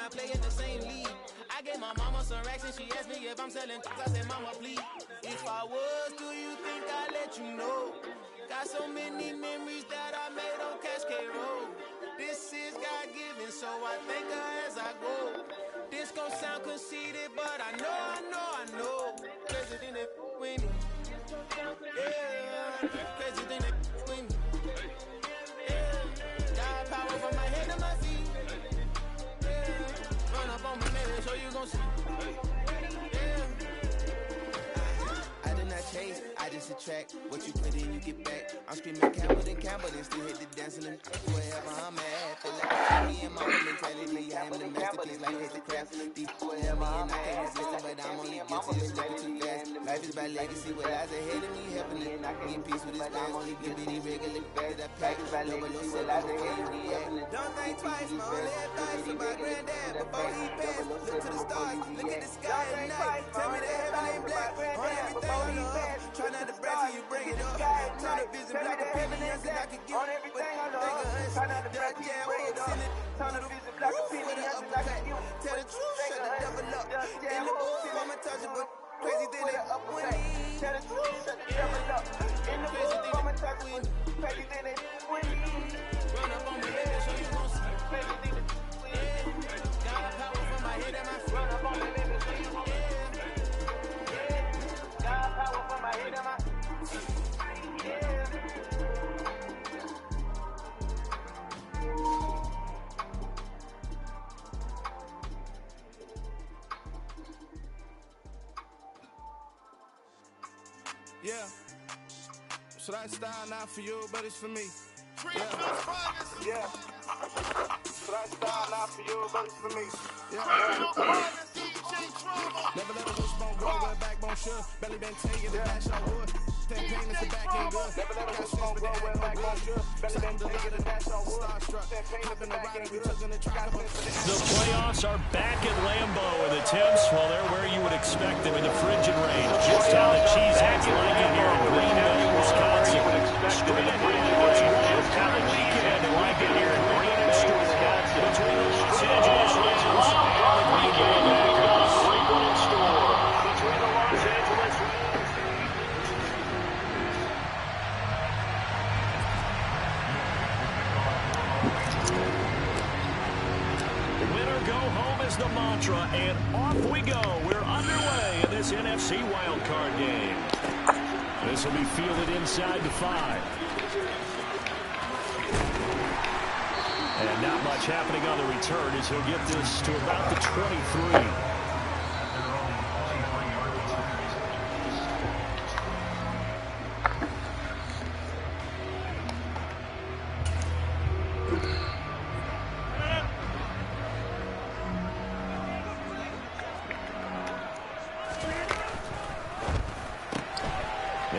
I play in the same league. I gave my mama some racks and she asked me if I'm selling. I said, mama, please. If I was, do you think I'd let you know? Got so many memories that I made on Cascade Road. This is God-given, so I thank her as I go. This gon' sound conceited, but I know. Crazy thing that with me. Yeah, crazy thing that with me. Yeah, got power from my head to my feet. Yeah, run up on me, baby, so you gon' see. Chase, I just attract what you put in, you get back. I'm screaming Campbell, then still hit the dancing and wherever I'm at. Feel like a me and my mentality. I am the masterpiece, like it's the craft. Deep wherever and I can't resist it, but I'm only guilty of stepping too fast. Life is about legacy, what lies ahead of me, helping it. In peace with this dance, give me the regular fast. That package, double no what lies ahead of me. Don't think twice, my only advice for my granddad before he passed. Look to the stars, look at the sky at night. Tell me that heaven ain't black on everything I love. Try not to brag till you bring it up. Turn the vision black and opinions and I can get on everything I love. Try not to brag till you bring it up. Turn the vision black and opinions and I can get. Tell the truth, shut the devil up. In the booth, I'ma touch it, but crazy thing that up with me. Tell the truth, shut the devil up. In the booth, I'ma touch it, but crazy thing that with me. Run up on me, baby, so you gon' see. Crazy thing that with me. Got power from my head and my feet. Run up on me, baby, so you gon' see. Yeah. Should I style not for you, but it's for me? Yeah. Yeah. Should I style not for you, but it's for me? Yeah. Never let a wishbone grow where a backbone should. Belly been taking the dash I would. 10 payments and back ain't good. Never let a wishbone grow where a backbone should. Belly been taking the dash I would. Starstruck. Hop in the ride, we took in the track. The playoffs are back at Lambeau, and the temps, well, they're where you would expect them in the frigid rain. Just how the Cheeseheads like it here in Green Bay, Wisconsin. Straight up rain, just how the weekend like it here in Green Bay, Wisconsin. Between the Los Angeles Rams and the Green Bay Packers. Between the Los Angeles is the mantra, and off we go. We're underway in this NFC wildcard game. This will be fielded inside the 5. And not much happening on the return as he'll get this to about the 23.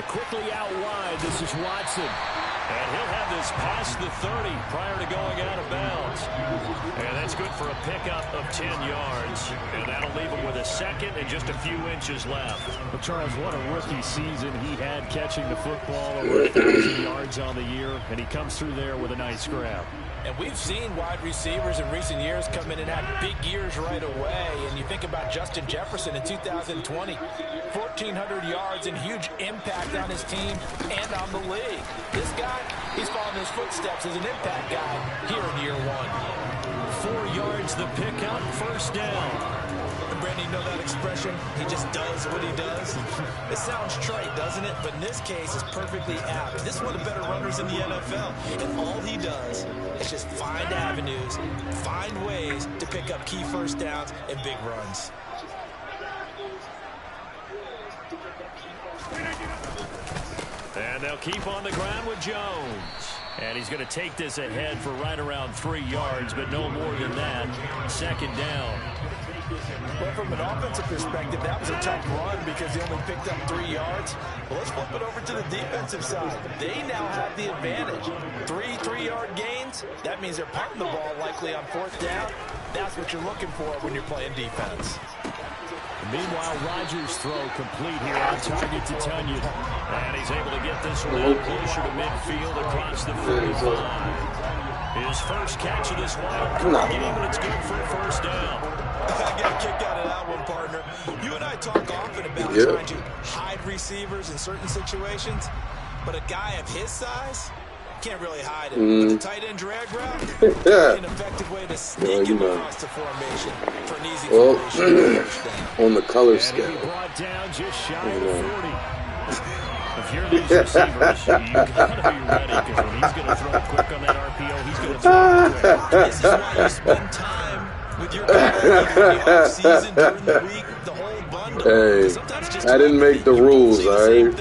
Quickly out wide, this is Watson. And he'll have this past the 30 prior to going out of bounds. And that's good for a pickup of 10 yards. And that'll leave him with a second and just a few inches left. Well, Charles, what a rookie season he had catching the football, over 1,000 yards on the year. And he comes through there with a nice grab. And we've seen wide receivers in recent years come in and have big years right away. And you think about Justin Jefferson in 2020, 1,400 yards and huge impact on his team and on the league. This guy, he's following his footsteps as an impact guy here in year 1. 4 yards the pickup, first down. Brandon, you know that expression? He just does what he does. It sounds trite, doesn't it? But in this case, it's perfectly apt. This is one of the better runners in the NFL. And all he does is just find avenues, find ways to pick up key first downs and big runs. And they'll keep on the ground with Jones. And he's going to take this ahead for right around 3 yards, but no more than that. Second down. Well, from an offensive perspective, that was a tough run because he only picked up 3 yards. Well, let's flip it over to the defensive side. They now have the advantage. 3-3-yard gains, that means they're punting the ball likely on 4th down. That's what you're looking for when you're playing defense. Meanwhile, Rodgers' throw complete here on target to Tunyon. And he's able to get this one out closer to midfield across the 45. His first catch of this wild card game, and it's good for a first down. I got a kick out of that one, partner. You and I talk often about trying to hide receivers in certain situations, but a guy of his size can't really hide it. But the tight end drag route, an effective way to sneak him across the formation for an easy formation. On the color scale. Brought down just shy of 40. If you're these receivers, you gotta be ready, because when he's going to throw quick on that RPO, he's going to throw quick. This is why you spend time with your guy in the offseason, during the week, the whole bundle. Hey, sometimes just I didn't make the rules, all right?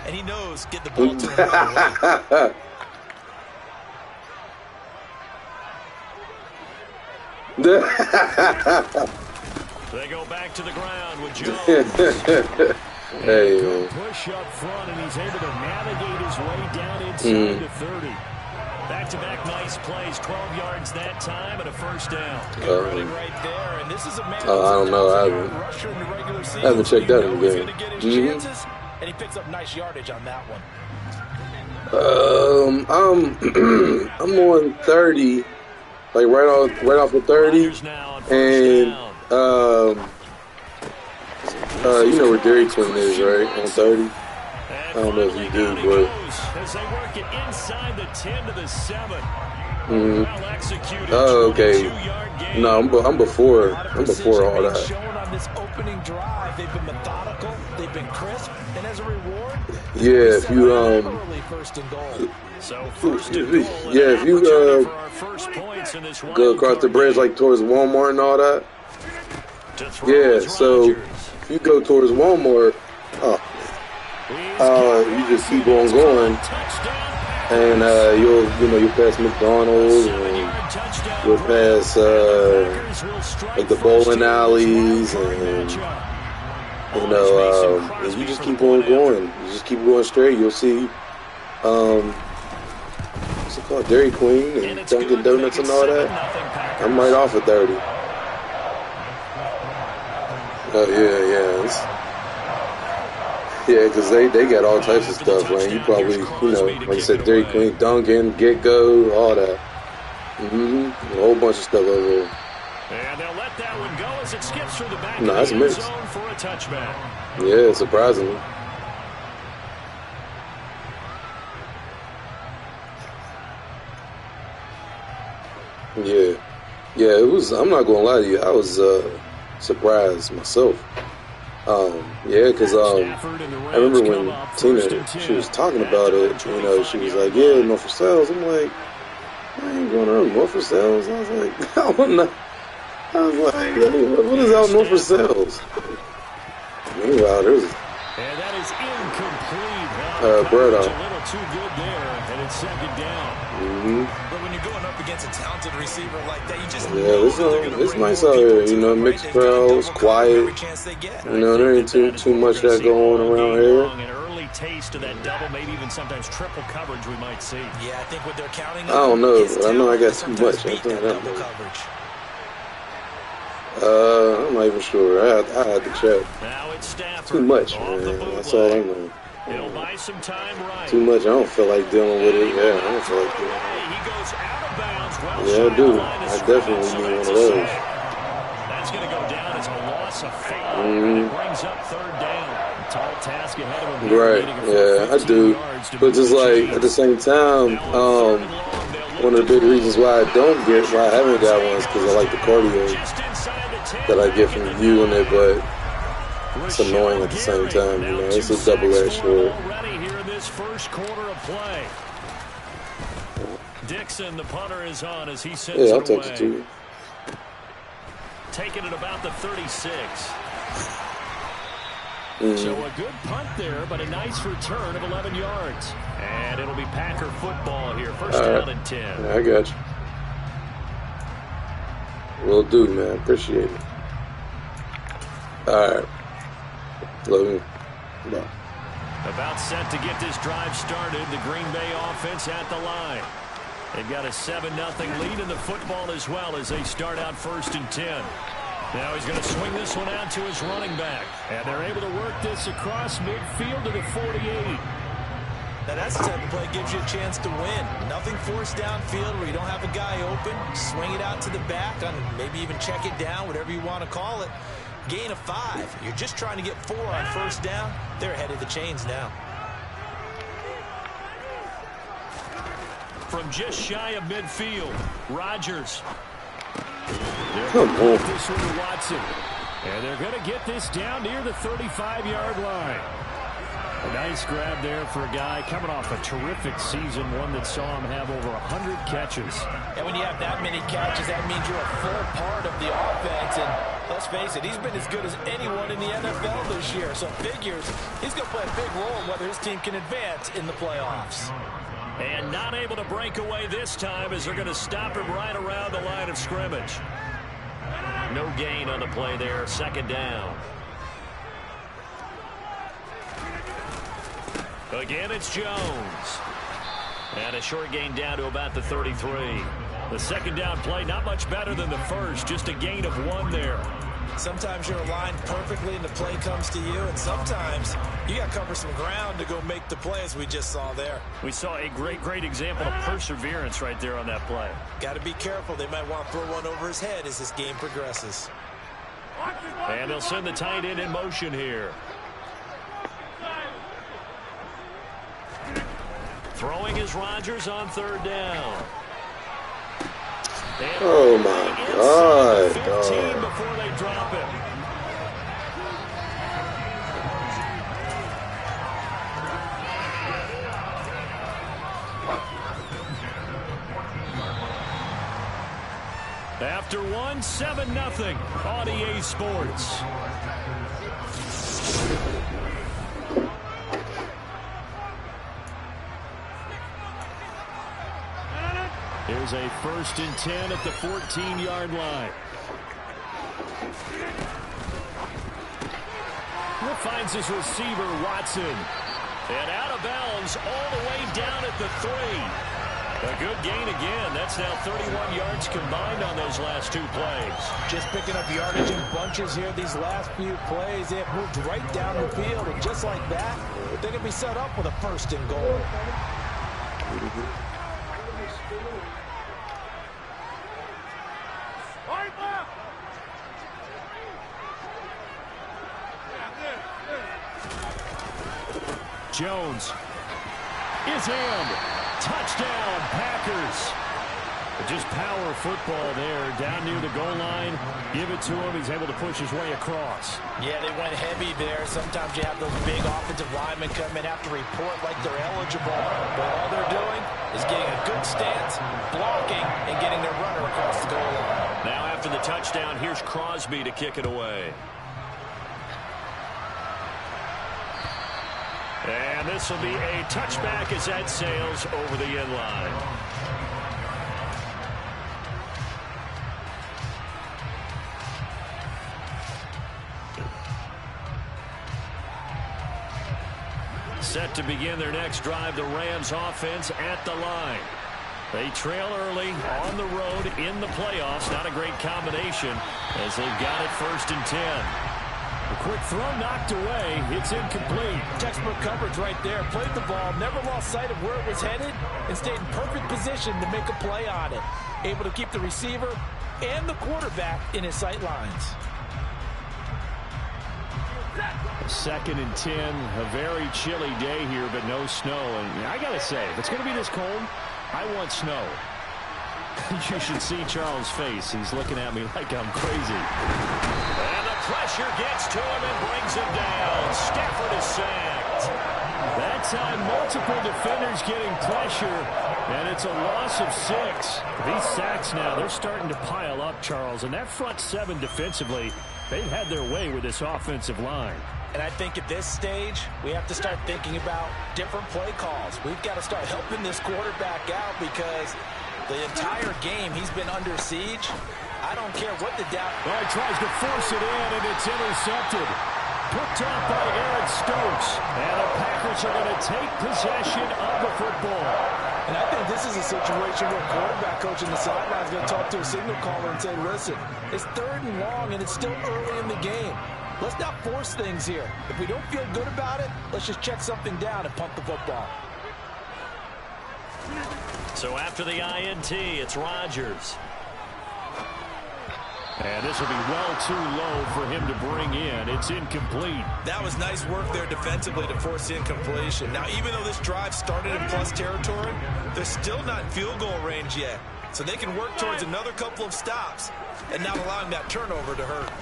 And he knows, get the ball to him right away. They go back to the ground with Jones. Hey, push up front, and he's able to navigate his way down inside the 30. Back-to-back nice plays, 12 yards that time, and a first down. Good running right there, and this is a man I don't know. I haven't checked that in the game. And he picks up nice yardage on that one. I'm on 30, like right off of 30, and you know where Dairy Queen is, right? On 30. I don't know if you do, but as they work it inside the 10 to the 7. Well executed. Oh, okay. No, I'm before all that. Shown on this opening drive, they've been methodical, they've been crisp, and as a reward, if you first and goal. if you go across the bridge like towards Walmart and all that. Yeah, so if you go towards Walmart, you just keep on going, and you'll pass McDonald's, and you'll pass like the bowling alleys, and you just keep on going. You just keep going straight. You'll see, what's it called, Dairy Queen and Dunkin' Donuts and all that. I'm right off of 30. Yeah, because they got all types of stuff, man. You probably, like I said, Dairy Queen, Dunkin', Get Go, all that. A whole bunch of stuff over there. And they'll let that one go as it skips through the back of the end zone for a touchback. Yeah, surprisingly. Yeah, it was. I'm not gonna lie to you. I was surprised myself. Because I remember when Tina, she was talking about it. She was like, "Yeah, Norfolk Sales." I'm like, I ain't going to Norfolk Sales. I was like, what is out Norfolk Sales? Meanwhile, there's and that is incomplete. Bird a little too good there, and it's second down. But when you're going up against a talented receiver like that, you just it's nice out here. Mixed crowds, quiet. There ain't too much that going on around here. An early taste of that double, maybe even sometimes triple coverage we might see. Yeah, I think what they're counting on. I don't know, but I know I got too much. I think double coverage. I'm not even sure. I had to check. Now it's Stafford. Too much, man. That's all I know. It'll buy some time, right? Too much. I don't feel like dealing with it. Yeah, I don't feel like dealing with it. He goes out of bounds. Yeah, I do. I definitely need one of those. That's going to go down as a loss of 5. And it brings up third down. Tall task ahead of him. Right. Yeah, I do. But just like at the same time, one of the big reasons why I haven't got one is because I like the cardio that I get from viewing it, but it's annoying at the same time. It's a double-edged sword. Already here in this first quarter of play. Dixon, the punter, is on as he sends it away. I'll take it to you. Taking it about the 36. So a good punt there, but a nice return of 11 yards. And it'll be Packer football here. First down and 10. Yeah, I got you. Will do, man. Appreciate it. All right. Love you. Bye. About set to get this drive started. The Green Bay offense at the line. They've got a 7-0 lead in the football as well as they start out first and 10. Now he's going to swing this one out to his running back. And they're able to work this across midfield to the 48. Now that's the type of play that gives you a chance to win. Nothing forced downfield where you don't have a guy open. Swing it out to the back, and maybe even check it down, whatever you want to call it. Gain of 5. You're just trying to get 4 on first down. They're ahead of the chains now. From just shy of midfield, Rodgers. Come on. This one to Watson. And they're going to get this down near the 35-yard line. A nice grab there for a guy coming off a terrific season, one that saw him have over 100 catches. And when you have that many catches, that means you're a full part of the offense. And let's face it, he's been as good as anyone in the NFL this year. So figures he's going to play a big role in whether his team can advance in the playoffs. And not able to break away this time as they're going to stop him right around the line of scrimmage. No gain on the play there, second down. Again, it's Jones. And a short gain down to about the 33. The second down play, not much better than the first, just a gain of 1 there. Sometimes you're aligned perfectly and the play comes to you, and sometimes you got to cover some ground to go make the play, as we just saw there. We saw a great example of perseverance right there on that play. Got to be careful. They might want to throw one over his head as this game progresses. And they'll send the tight end in motion here. Throwing is Rodgers on third down. And Oh my God, 15 dog. before they drop him. After 1, 7-0 on EA Sports. Here's a 1st and 10 at the 14-yard line. He finds his receiver, Watson. And out of bounds all the way down at the 3. A good gain again. That's now 31 yards combined on those last 2 plays. Just picking up yardage in bunches here these last few plays. They have moved right down the field, and just like that, they're going to be set up with a 1st and goal. Jones is in. Touchdown, Packers. Just power football there, down near the goal line. Give it to him. He's able to push his way across. Yeah, they went heavy there. Sometimes you have those big offensive linemen come in, have to report like they're eligible. But all they're doing is getting a good stance, blocking, and getting their runner across the goal line. Now after the touchdown, here's Crosby to kick it away. And this will be a touchback as that sails over the end line. Set to begin their next drive, the Rams offense at the line. They trail early on the road in the playoffs. Not a great combination as they've got it 1st and 10. A quick throw knocked away. It's incomplete. Textbook coverage right there. Played the ball, never lost sight of where it was headed, and stayed in perfect position to make a play on it. Able to keep the receiver and the quarterback in his sight lines. 2nd and 10. A very chilly day here, but no snow. And I got to say, if it's going to be this cold, I want snow. You should see Charles' face. He's looking at me like I'm crazy. And the pressure gets to him and brings him down. Stafford is sacked. That time, multiple defenders getting pressure, and it's a loss of 6. These sacks now, they're starting to pile up, Charles. And that front 7 defensively, they've had their way with this offensive line. And I think at this stage, we have to start thinking about different play calls. We've got to start helping this quarterback out because the entire game he's been under siege. I don't care what the doubt. Well, he tries to force it in, and it's intercepted. Picked off by Aaron Stokes. And the Packers are going to take possession of the football. And I think this is a situation where quarterback coach in the sideline is going to talk to a signal caller and say, listen, it's 3rd and long, and it's still early in the game. Let's not force things here. If we don't feel good about it, let's just check something down and punt the football. So after the INT, it's Rodgers. And this will be well too low for him to bring in. It's incomplete. That was nice work there defensively to force the incompletion. Now, even though this drive started in plus territory, they're still not in field goal range yet. So they can work towards another couple of stops and not allowing that turnover to hurt.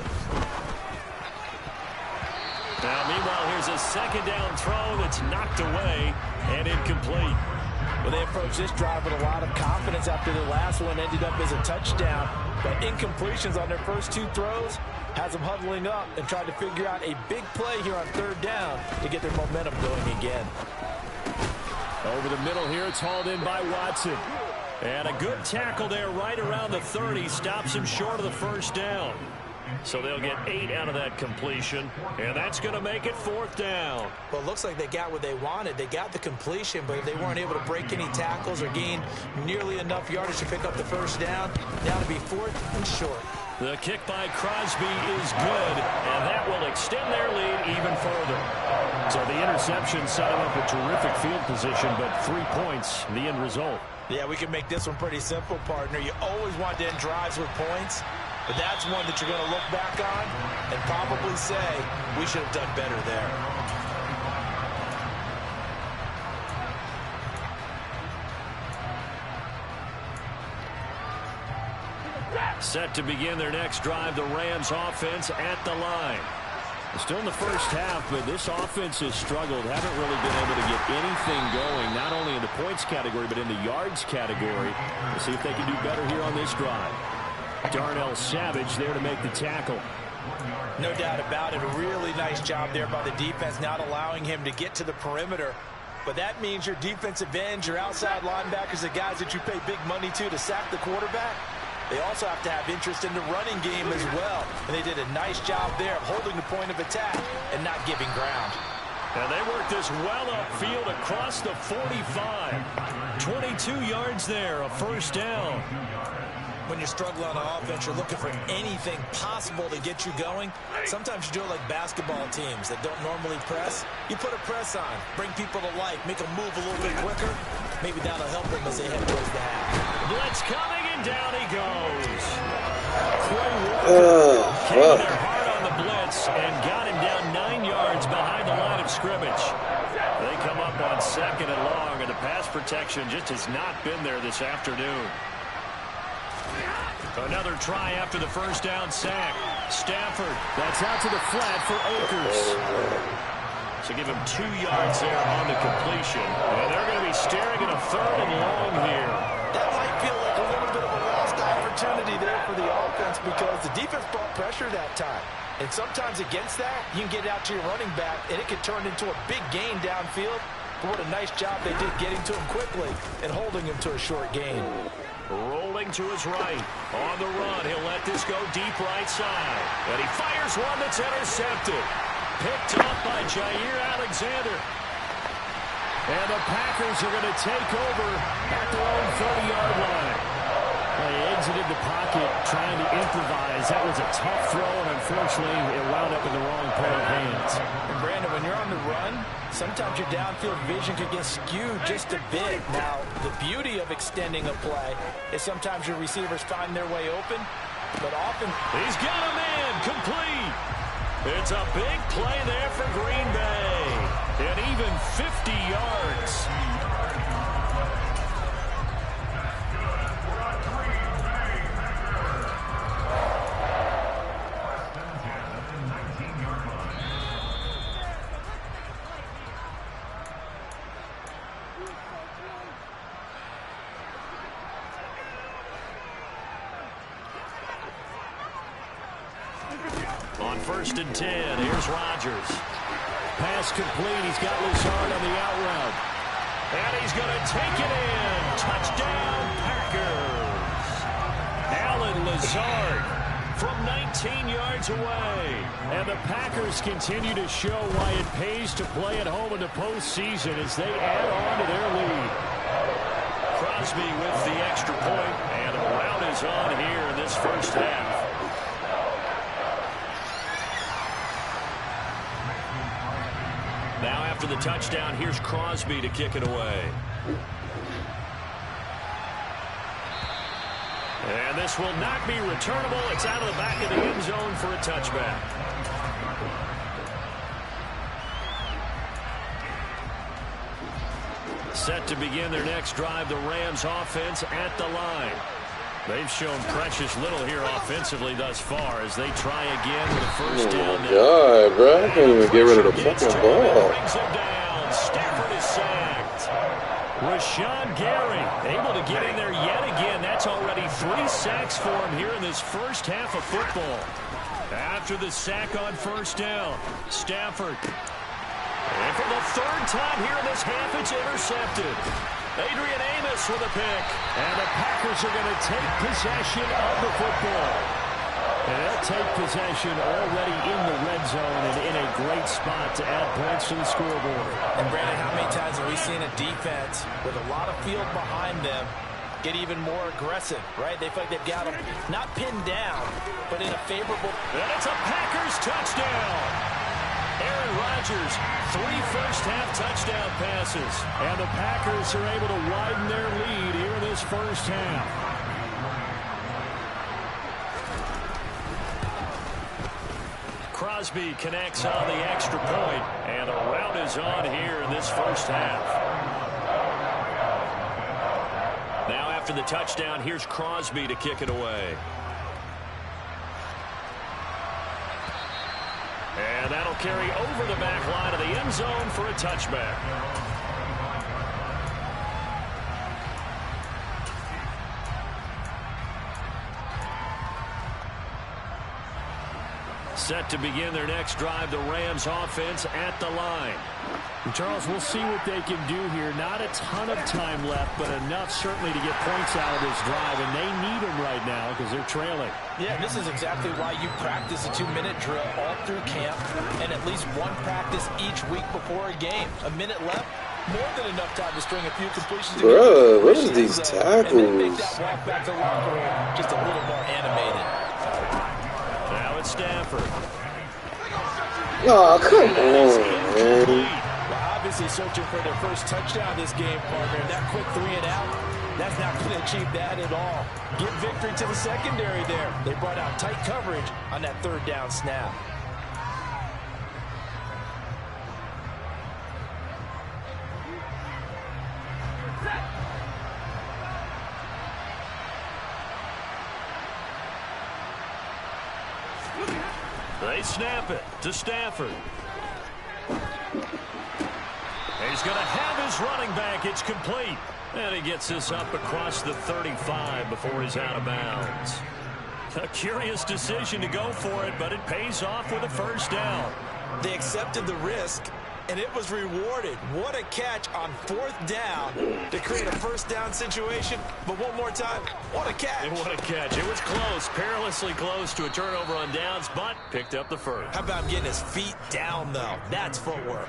Now, meanwhile, here's a second down throw that's knocked away and incomplete. Well, they approached this drive with a lot of confidence after the last one ended up as a touchdown. But incompletions on their first two throws has them huddling up and trying to figure out a big play here on third down to get their momentum going again. Over the middle here, it's hauled in by Watson. And a good tackle there right around the 30 stops him short of the first down. So they'll get 8 out of that completion, and that's going to make it fourth down. Well, it looks like they got what they wanted. They got the completion, but they weren't able to break any tackles or gain nearly enough yardage to pick up the first down. Now to be fourth and short. The kick by Crosby is good, and that will extend their lead even further. So the interception set them up a terrific field position, but 3 points, the end result. Yeah, we can make this one pretty simple, partner. You always want to end drives with points. But that's one that you're going to look back on and probably say, we should have done better there. Set to begin their next drive, the Rams offense at the line. Still in the first half, but this offense has struggled. Haven't really been able to get anything going, not only in the points category, but in the yards category. We'll see if they can do better here on this drive. Darnell Savage there to make the tackle. No doubt about it. A really nice job there by the defense, not allowing him to get to the perimeter. But that means your defensive ends, your outside linebackers, the guys that you pay big money to sack the quarterback, they also have to have interest in the running game as well. And they did a nice job there of holding the point of attack and not giving ground. And they worked this well upfield across the 45. 22 yards there, a first down. When you're struggling on offense, you're looking for anything possible to get you going. Sometimes you do it like basketball teams that don't normally press. You put a press on, bring people to life, make them move a little bit quicker. Maybe that'll help them as they head towards the half. Blitz coming, and down he goes. Quay Walker came there hard on the blitz and got him down 9 yards behind the line of scrimmage. They come up on second and long, and the pass protection just has not been there this afternoon. Another try after the first down sack. Stafford, that's out to the flat for Akers. So give him 2 yards there on the completion. And they're going to be staring at a third and long here. That might feel like a little bit of a lost opportunity there for the offense because the defense brought pressure that time. And sometimes against that, you can get it out to your running back, and it can turn into a big gain downfield. But what a nice job they did getting to him quickly and holding him to a short gain. Rolling to his right. On the run, he'll let this go deep right side. And he fires one that's intercepted. Picked up by Jair Alexander. And the Packers are going to take over at their own 30-yard line. They exited the pocket trying to improvise. That was a tough throw, and unfortunately, it wound up in the wrong pair of hands. And Brandon, when you're on the run, sometimes your downfield vision could get skewed just a bit. Now, the beauty of extending a play is sometimes your receivers find their way open, but often... He's got a man complete. It's a big play there for Green Bay. And even 50 yards. On 1st and 10, here's Rodgers. Pass complete. He's got Lazard on the out route. And he's going to take it in. Touchdown, Packers. Allen Lazard from 19 yards away. And the Packers continue to show why it pays to play at home in the postseason as they add on to their lead. Crosby with the extra point, and a rout is on here in this first half. Now after the touchdown, here's Crosby to kick it away. This will not be returnable. It's out of the back of the end zone for a touchback. Set to begin their next drive, the Rams offense at the line. They've shown precious little here offensively thus far as they try again with a first down. Oh, my God, bro. I can't even get rid of the fucking ball. Brings him down. Stafford is sacked. Rashawn Gary able to get in there yet again. That's already 3 sacks for him here in this first half of football. After the sack on first down, Stafford. And for the 3rd time here in this half, it's intercepted. Adrian Amos with a pick. And the Packers are going to take possession of the football. And they'll take possession already in the red zone and in a great spot to add points to the scoreboard. And Brandon, how many times have we seen a defense with a lot of field behind them get even more aggressive, right? They feel like they've got them not pinned down, but in a favorable... And it's a Packers touchdown. Aaron Rodgers, 3 first-half touchdown passes. And the Packers are able to widen their lead here in this first half. Crosby connects on the extra point, and the rout is on here in this first half. Now after the touchdown, here's Crosby to kick it away. And that'll carry over the back line of the end zone for a touchback. Set to begin their next drive, the Rams offense at the line. And Charles, we'll see what they can do here. Not a ton of time left, but enough certainly to get points out of this drive, and they need them right now because they're trailing. Yeah, this is exactly why you practice a 2-minute drill all through camp and at least one practice each week before a game. A minute left, more than enough time to string a few completions. Bruh, what is these tackles? And then make that walk back to the locker room just a little more animated. Now it's Stafford. Oh, come on, man. Well, obviously searching for their first touchdown this game, partner. That quick 3 and out, that's not going to achieve that at all. Give victory to the secondary there. They brought out tight coverage on that 3rd down snap. They snap it to Stafford. He's going to have his running back. It's complete. And he gets this up across the 35 before he's out of bounds. A curious decision to go for it, but it pays off with a first down. They accepted the risk, and it was rewarded. What a catch on 4th down to create a first down situation. But one more time, what a catch. And what a catch. It was close, perilously close to a turnover on downs, but picked up the first. How about getting his feet down, though? That's footwork.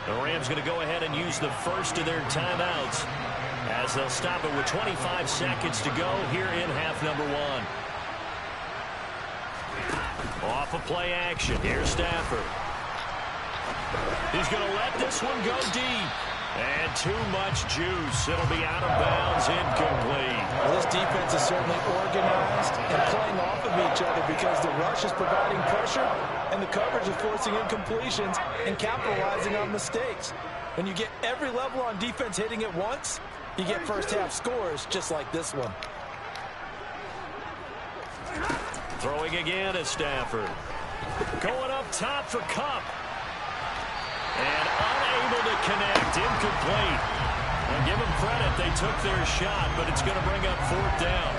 The Rams going to go ahead and use the first of their timeouts as they'll stop it with 25 seconds to go here in half number 1. Off of play action. Here's Stafford. He's going to let this one go deep. And too much juice. It'll be out of bounds, incomplete. Well, this defense is certainly organized and playing off of each other because the rush is providing pressure and the coverage is forcing incompletions and capitalizing on mistakes. When you get every level on defense hitting at once, you get first half scores just like this one. Throwing again is Stafford. Going up top for Kupp. And unable to connect. Incomplete. Well, give them credit. They took their shot, but it's going to bring up 4th down.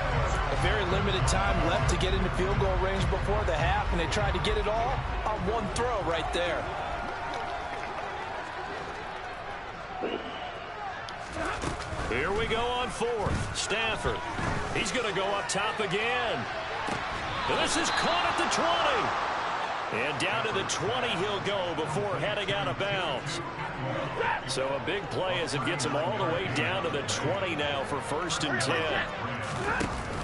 A very limited time left to get into field goal range before the half, and they tried to get it all on one throw right there. Here we go on 4th. Stafford. He's going to go up top again. This is caught at the 20. And down to the 20 he'll go before heading out of bounds. So a big play as it gets him all the way down to the 20 now for 1st and 10.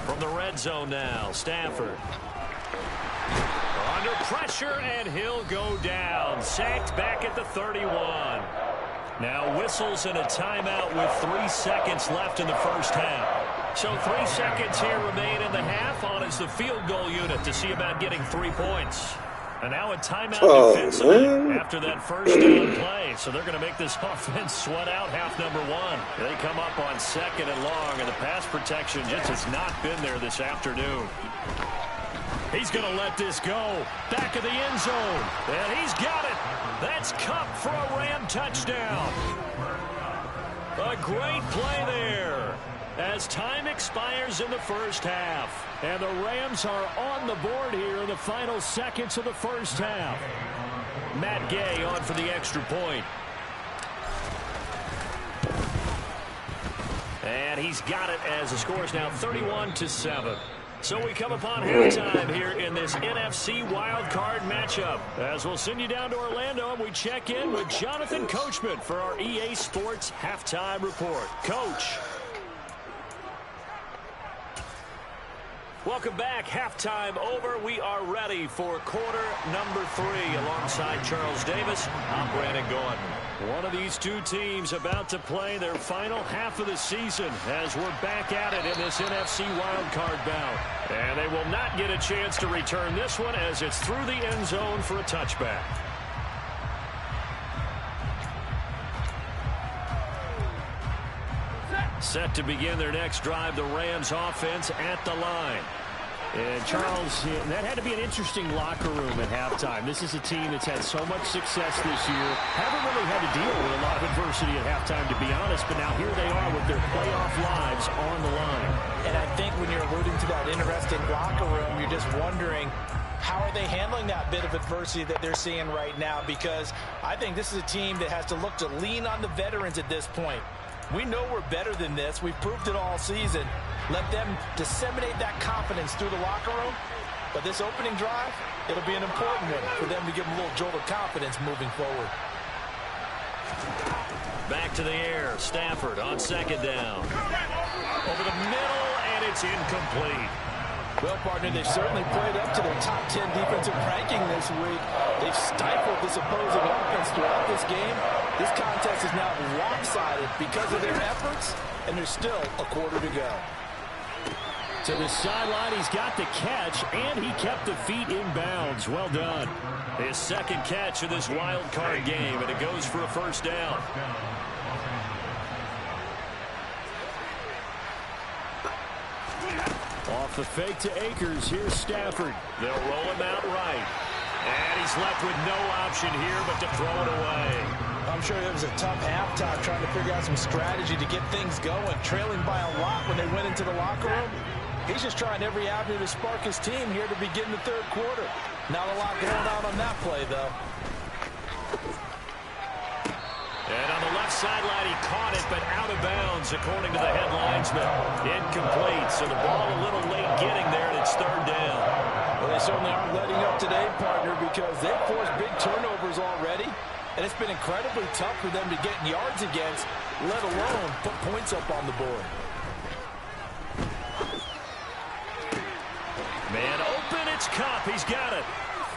From the red zone now, Stafford. Under pressure, and he'll go down. Sacked back at the 31. Now whistles and a timeout with 3 seconds left in the first half. So 3 seconds here remain in the half. On is the field goal unit to see about getting 3 points. And now a timeout defensively after that first down play. So they're going to make this offense sweat out half number 1. They come up on 2nd and long, and the pass protection just has not been there this afternoon. He's going to let this go. Back of the end zone. And he's got it. That's Kupp for a Ram touchdown. A great play there as time expires in the first half. And the Rams are on the board here in the final seconds of the first half. Matt Gay on for the extra point. And he's got it as the score is now 31-7. So we come upon halftime here in this NFC wildcard matchup. As we'll send you down to Orlando, and we check in with Jonathan Coachman for our EA Sports Halftime Report. Coach. Welcome back. Halftime over. We are ready for quarter number 3 alongside Charles Davis. I'm Brandon Gaudin. One of these two teams about to play their final half of the season as we're back at it in this NFC wildcard bout. And they will not get a chance to return this one as it's through the end zone for a touchback. Set to begin their next drive, the Rams offense at the line. And Charles, that had to be an interesting locker room at halftime. This is a team that's had so much success this year. Haven't really had to deal with a lot of adversity at halftime, to be honest. But now here they are with their playoff lives on the line. And I think when you're alluding to that interesting locker room, you're just wondering, how are they handling that bit of adversity that they're seeing right now? Because I think this is a team that has to look to lean on the veterans at this point. We know we're better than this. We've proved it all season. Let them disseminate that confidence through the locker room. But this opening drive, it'll be an important one for them to give them a little jolt of confidence moving forward. Back to the air. Stafford on 2nd down. Over the middle, and it's incomplete. Well, partner, they've certainly played up to their top 10 defensive ranking this week. They've stifled this opposing offense throughout this game. This contest is now lopsided because of their efforts, and there's still a quarter to go. To the sideline, he's got the catch, and he kept the feet in bounds. Well done. His 2nd catch of this wild card game, and it goes for a first down. Off the fake to Akers, here's Stafford. They'll roll him out right. And he's left with no option here but to throw it away. I'm sure it was a tough halftime trying to figure out some strategy to get things going, trailing by a lot when they went into the locker room. He's just trying every avenue to spark his team here to begin the 3rd quarter. Not a lot going on that play, though. And on the left sideline, he caught it, but out of bounds, according to the head linesman. Incomplete, so the ball a little late getting there, and it's 3rd down. Well, they certainly aren't letting up today, partner, because they've forced big turnovers already, and it's been incredibly tough for them to get yards against, let alone put points up on the board. Man open, it's Kupp. He's got it.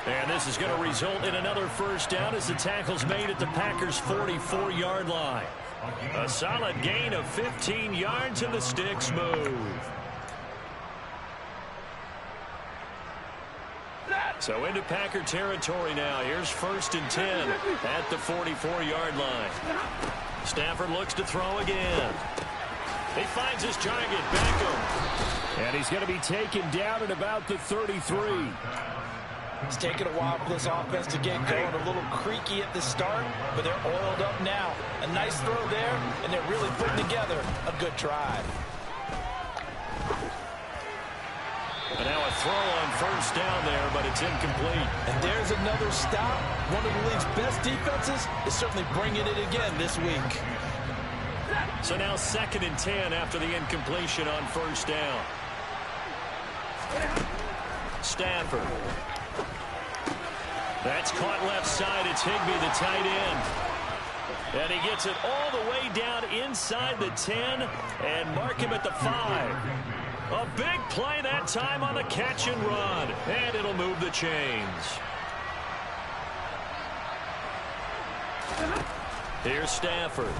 And this is going to result in another first down as the tackle's made at the Packers' 44-yard line. A solid gain of 15 yards, and the sticks move. So into Packer territory now. Here's 1st and 10 at the 44-yard line. Stafford looks to throw again. He finds his target, Beckham. And he's going to be taken down at about the 33. It's taken a while for this offense to get going. A little creaky at the start, but they're oiled up now. A nice throw there, and they're really putting together a good drive. And now a throw on first down there, but it's incomplete. And there's another stop. One of the league's best defenses is certainly bringing it again this week. So now 2nd and 10 after the incompletion on first down. Stafford. That's caught left side. It's Higbee, the tight end. And he gets it all the way down inside the 10 and mark him at the 5. A big play that time on the catch and run. And it'll move the chains. Here's Stafford.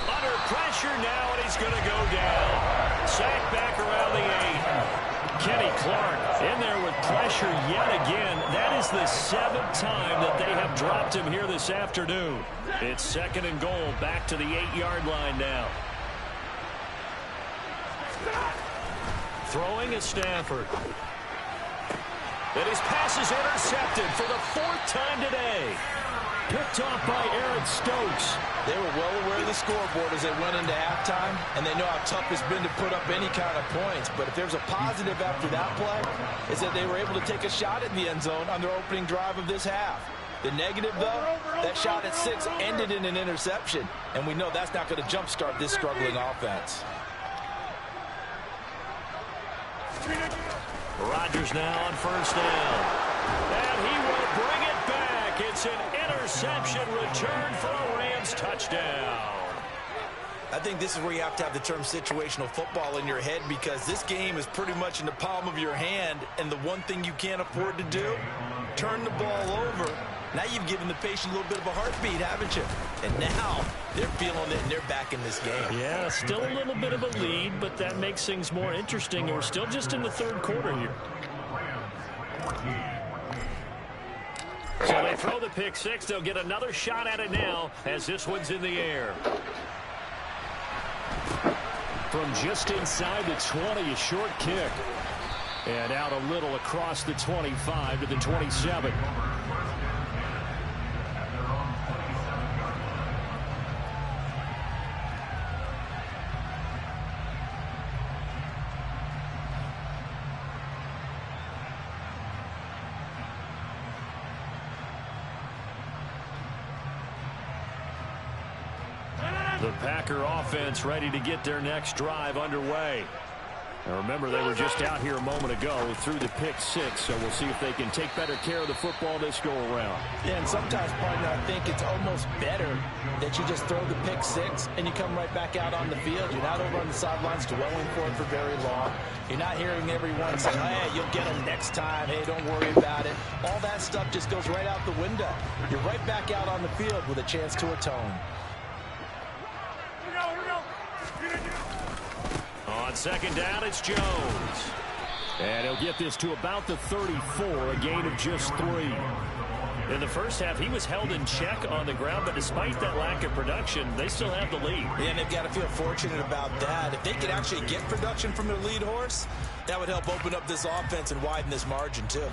Under pressure now, and he's going to go down. Sacked back around the 8. Kenny Clark in there with pressure yet again. That is the 7th time that they have dropped him here this afternoon. It's 2nd and goal, back to the 8-yard line now. Throwing is Stafford. And his pass is intercepted for the 4th time today. Picked off by Aaron Stokes. They were well aware of the scoreboard as they went into halftime, and they know how tough it's been to put up any kind of points. But if there's a positive after that play, is that they were able to take a shot in the end zone on their opening drive of this half. The negative, though, that shot at 6 ended in an interception, and we know that's not going to jumpstart this struggling offense. Rodgers now on 1st down. And he will bring it back. It's an interception return for a Rams touchdown. I think this is where you have to have the term situational football in your head, because this game is pretty much in the palm of your hand, and the one thing you can't afford to do, turn the ball over. Now you've given the patient a little bit of a heartbeat, haven't you? And now they're feeling it, and they're back in this game. Yeah, still a little bit of a lead, but that makes things more interesting. We're still just in the 3rd quarter here. So they throw the pick 6. They'll get another shot at it now as this one's in the air. From just inside the 20, a short kick. And out a little across the 25 to the 27. The Packer offense ready to get their next drive underway. Now remember, they were just out here a moment ago through the pick 6, so we'll see if they can take better care of the football this go around. Yeah, and sometimes, partner, I think it's almost better that you just throw the pick 6 and you come right back out on the field. You're not over on the sidelines dwelling for it for very long. You're not hearing everyone say, hey, you'll get them next time. Hey, don't worry about it. All that stuff just goes right out the window. You're right back out on the field with a chance to atone. On 2nd down, it's Jones. And he'll get this to about the 34, a gain of just 3. In the first half, he was held in check on the ground, but despite that lack of production, they still have the lead. Yeah, and they've got to feel fortunate about that. If they could actually get production from their lead horse, that would help open up this offense and widen this margin, too.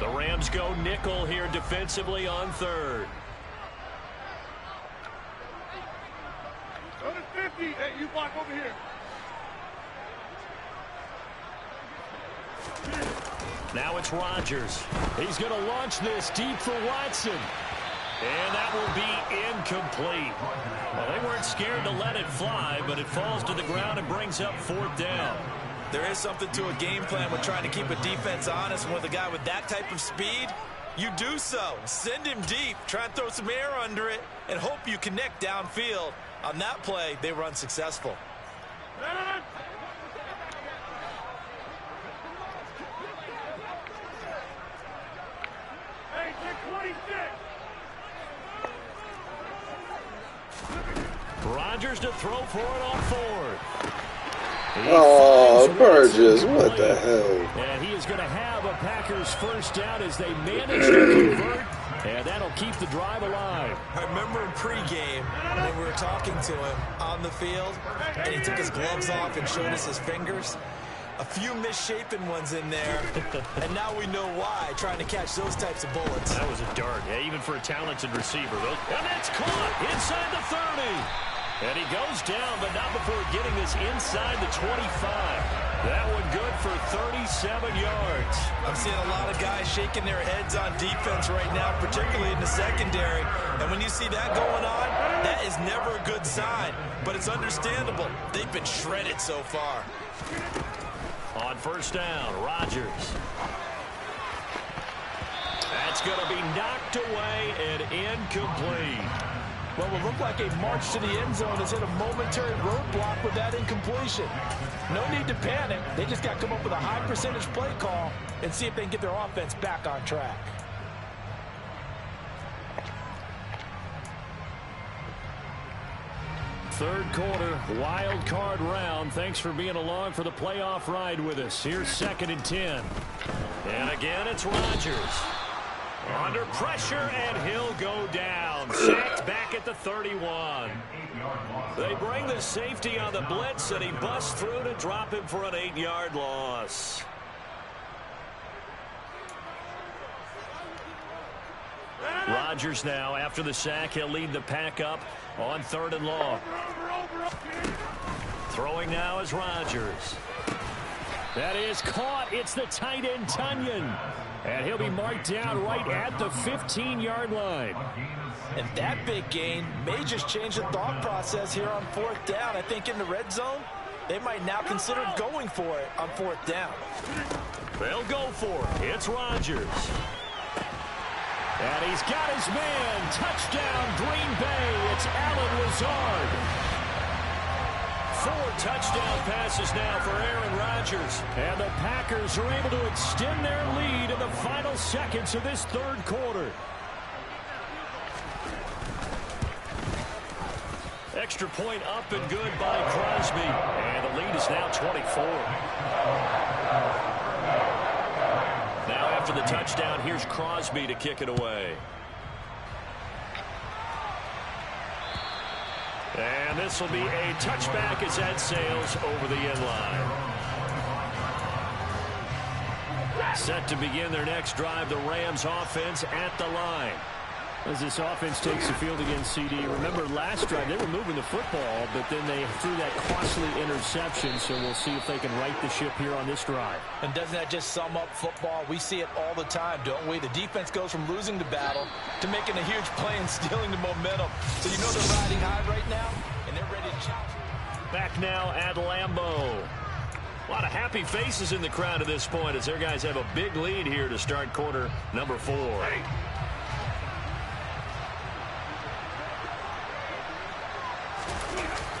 The Rams go nickel here defensively on 3rd. Go to 50. Hey, you block over here. Now it's Rodgers. He's going to launch this deep for Watson. And that will be incomplete. Well, they weren't scared to let it fly, but it falls to the ground and brings up 4th down. There is something to a game plan with trying to keep a defense honest. And with a guy with that type of speed, you do so. Send him deep. Try and throw some air under it and hope you connect downfield. On that play, they were unsuccessful. Hey, 26. Rodgers to throw for it on 4th. Oh, Burgess, what the hell? And he is going to have a Packers 1st down as they manage to convert. And that'll keep the drive alive. I remember in pregame when we were talking to him on the field, and he took his gloves off and showed us his fingers. A few misshapen ones in there, and now we know why, trying to catch those types of bullets. That was a dart, yeah, even for a talented receiver. And that's caught inside the 30. And he goes down, but not before getting this inside the 25. That one good for 37 yards. I'm seeing a lot of guys shaking their heads on defense right now, particularly in the secondary. And when you see that going on, that is never a good sign. But it's understandable. They've been shredded so far. On 1st down, Rodgers. That's going to be knocked away and incomplete. Well, it will look like a march to the end zone has hit a momentary roadblock with that incompletion. No need to panic. They just got to come up with a high percentage play call and see if they can get their offense back on track. third quarter, wild card round. Thanks for being along for the playoff ride with us. Here's 2nd and 10. And again, it's Rodgers. Under pressure, and he'll go down. Sacked back at the 31. They bring the safety on the blitz, and he busts through to drop him for an 8-yard loss. Rodgers now, after the sack, he'll lead the pack up on 3rd and long. Throwing now is Rodgers. That is caught. It's the tight end, Tonyan. And he'll be marked down right at the 15-yard line. And that big gain may just change the thought process here on 4th down. I think in the red zone, they might now consider going for it on 4th down. They'll go for it. It's Rodgers. And he's got his man. Touchdown, Green Bay. It's Allen Lazard. 4 touchdown passes now for Aaron Rodgers. And the Packers are able to extend their lead in the final seconds of this third quarter. Extra point up and good by Crosby. And the lead is now 24. Now after the touchdown, here's Crosby to kick it away. And this will be a touchback as that sails over the end line. Set to begin their next drive, the Rams offense at the line. As this offense takes the field against CD, remember last drive they were moving the football, but then they threw that costly interception, so we'll see if they can right the ship here on this drive. And doesn't that just sum up football? We see it all the time, don't we? The defense goes from losing the battle to making a huge play and stealing the momentum. So you know they're riding high right now, and they're ready to challenge. Back now at Lambeau. A lot of happy faces in the crowd at this point as their guys have a big lead here to start quarter number 4.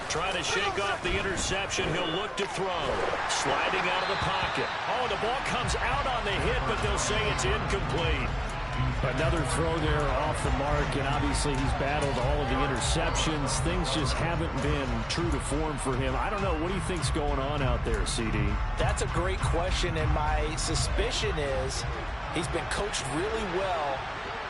Trying to shake off the interception. He'll look to throw. Sliding out of the pocket. Oh, the ball comes out on the hit, but they'll say it's incomplete. Another throw there off the mark, and obviously he's battled all of the interceptions. Things just haven't been true to form for him. I don't know. What do you think's going on out there, CD? That's a great question, and my suspicion is he's been coached really well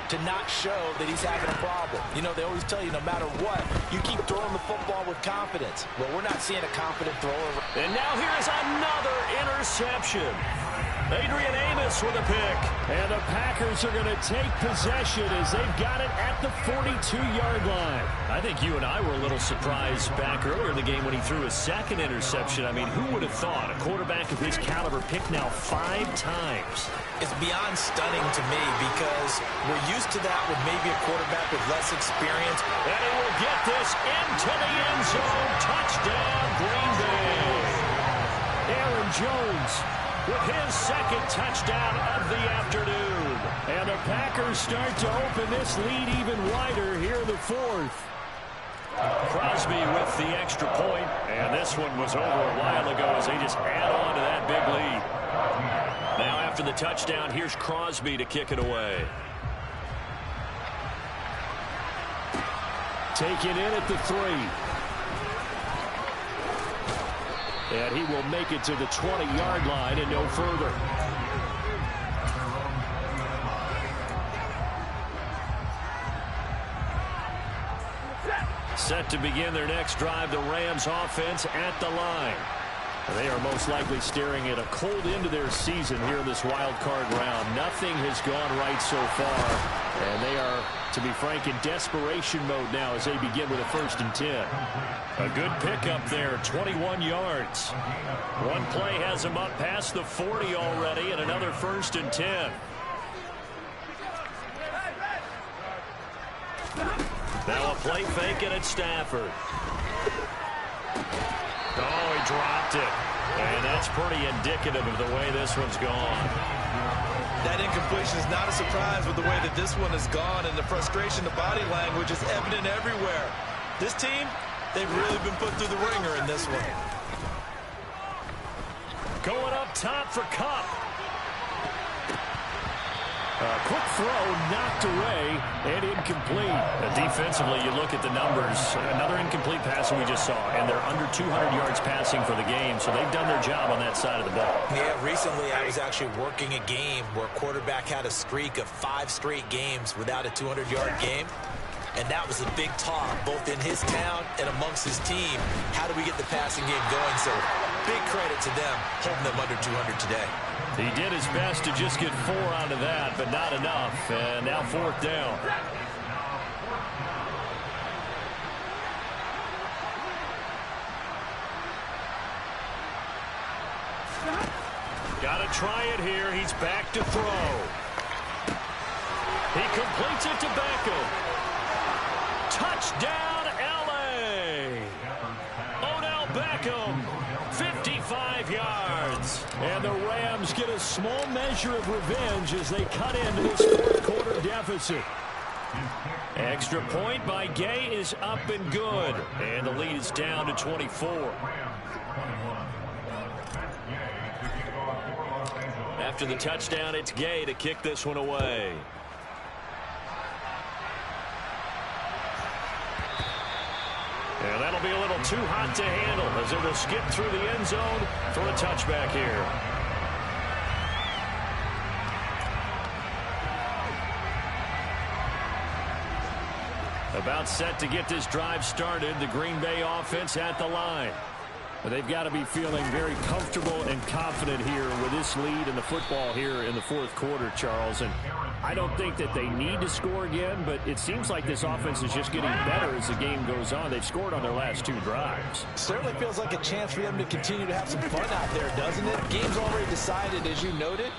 to not show that he's having a problem. You know, they always tell you no matter what, you keep throwing the football with confidence. Well, we're not seeing a confident thrower. And now here's another interception. Adrian Amos with a pick. And the Packers are going to take possession as they've got it at the 42-yard line. I think you and I were a little surprised back earlier in the game when he threw his second interception. I mean, who would have thought a quarterback of his caliber picked now 5 times? It's beyond stunning to me because we're used to that with maybe a quarterback with less experience. And he will get this into the end zone. Touchdown, Green Bay. Aaron Jones with his second touchdown of the afternoon. And the Packers start to open this lead even wider here in the 4th. Crosby with the extra point, and this one was over a while ago as they just add on to that big lead. Now after the touchdown, here's Crosby to kick it away. Taken in at the 3. And he will make it to the 20-yard line and no further. Set to begin their next drive, the Rams offense at the line. They are most likely staring at a cold end to their season here in this wild card round. Nothing has gone right so far, and they are, to be frank, in desperation mode now as they begin with a 1st and 10. A good pickup there, 21 yards. One play has them up past the 40 already, and another 1st and 10. Now a play fake, and it's Stafford. Oh, he dropped it. And that's pretty indicative of the way this one's gone. That incompletion is not a surprise with the way that this one has gone, and the frustration, the body language is evident everywhere. This team, they've really been put through the ringer in this one. Going up top for Kupp. Quick throw, knocked away, and incomplete. Defensively, you look at the numbers. Another incomplete pass we just saw, and they're under 200 yards passing for the game, so they've done their job on that side of the ball. Yeah, recently I was actually working a game where a quarterback had a streak of 5 straight games without a 200-yard game. And that was a big talk, both in his town and amongst his team. How do we get the passing game going? So big credit to them, holding them under 200 today. He did his best to just get 4 out of that, but not enough. And now 4th down. Got to try it here. He's back to throw. He completes it to Beckham. Touchdown, L.A. Odell Beckham, 55 yards. And the Rams get a small measure of revenge as they cut into this 4th quarter deficit. Extra point by Gay is up and good. And the lead is down to 24. After the touchdown, it's Gay to kick this one away. And that'll be a little too hot to handle as it will skip through the end zone for a touchback here. About set to get this drive started. The Green Bay offense at the line. But they've got to be feeling very comfortable and confident here with this lead in the football here in the 4th quarter, Charles. And I don't think that they need to score again, but it seems like this offense is just getting better as the game goes on. They've scored on their last 2 drives. Certainly feels like a chance for them to continue to have some fun out there, doesn't it? Game's already decided, as you noted.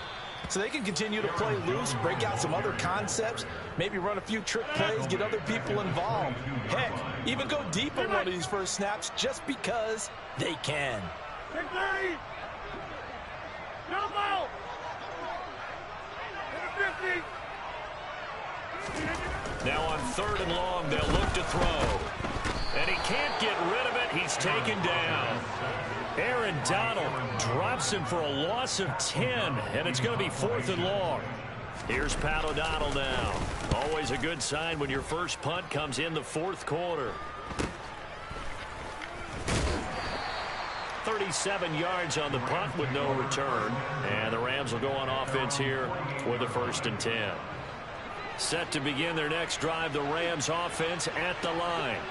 So they can continue to play loose, break out some other concepts, maybe run a few trick plays, get other people involved. Heck, even go deep on one of these first snaps just because they can. Now on 3rd and long, they'll look to throw. And he can't get rid of it. He's taken down. Aaron Donald drops him for a loss of 10, and it's going to be 4th and long. Here's Pat O'Donnell now. Always a good sign when your first punt comes in the 4th quarter. 37 yards on the punt with no return. And the Rams will go on offense here with a 1st and 10. Set to begin their next drive, the Rams offense at the line.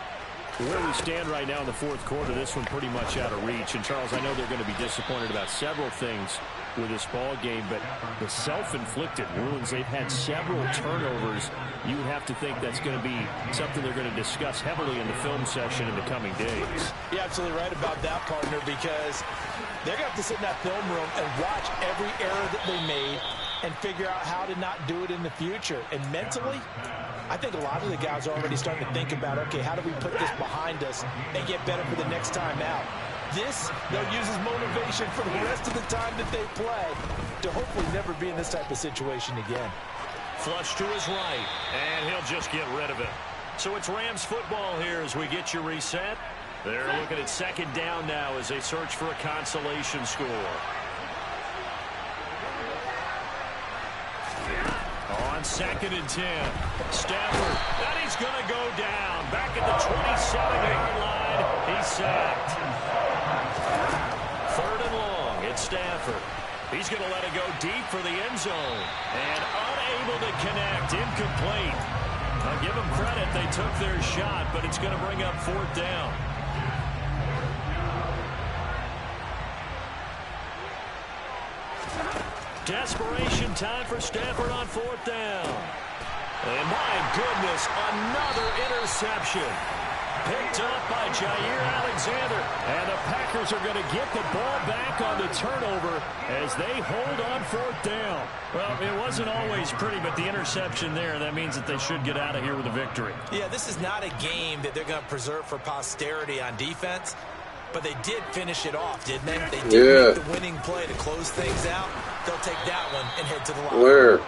Where we stand right now in the 4th quarter, this one pretty much out of reach. And, Charles, I know they're going to be disappointed about several things with this ball game, but the self-inflicted wounds, they've had several turnovers. You would have to think that's going to be something they're going to discuss heavily in the film session in the coming days. You're absolutely right about that, partner, because they're going to have to sit in that film room and watch every error that they made and figure out how to not do it in the future. And mentally, I think a lot of the guys are already starting to think about, okay, how do we put this behind us and get better for the next time out? This, they'll use as motivation for the rest of the time that they play to hopefully never be in this type of situation again. Flush to his right, and he'll just get rid of it. So it's Rams football here as we get you reset. They're looking at 2nd down now as they search for a consolation score. On 2nd and 10, Stafford, and he's going to go down. Back at the 27-yard line, he's sacked. 3rd and long, it's Stafford. He's going to let it go deep for the end zone. And unable to connect, incomplete. I'll give them credit, they took their shot, but it's going to bring up 4th down. Desperation time for Stafford on 4th down. And my goodness, another interception. Picked up by Jair Alexander. And the Packers are going to get the ball back on the turnover as they hold on 4th down. Well, it wasn't always pretty, but the interception there, that means that they should get out of here with a victory. Yeah, this is not a game that they're going to preserve for posterity on defense. But they did finish it off, didn't they? They did make the winning play to close things out. They'll take that one and head to the line. Where?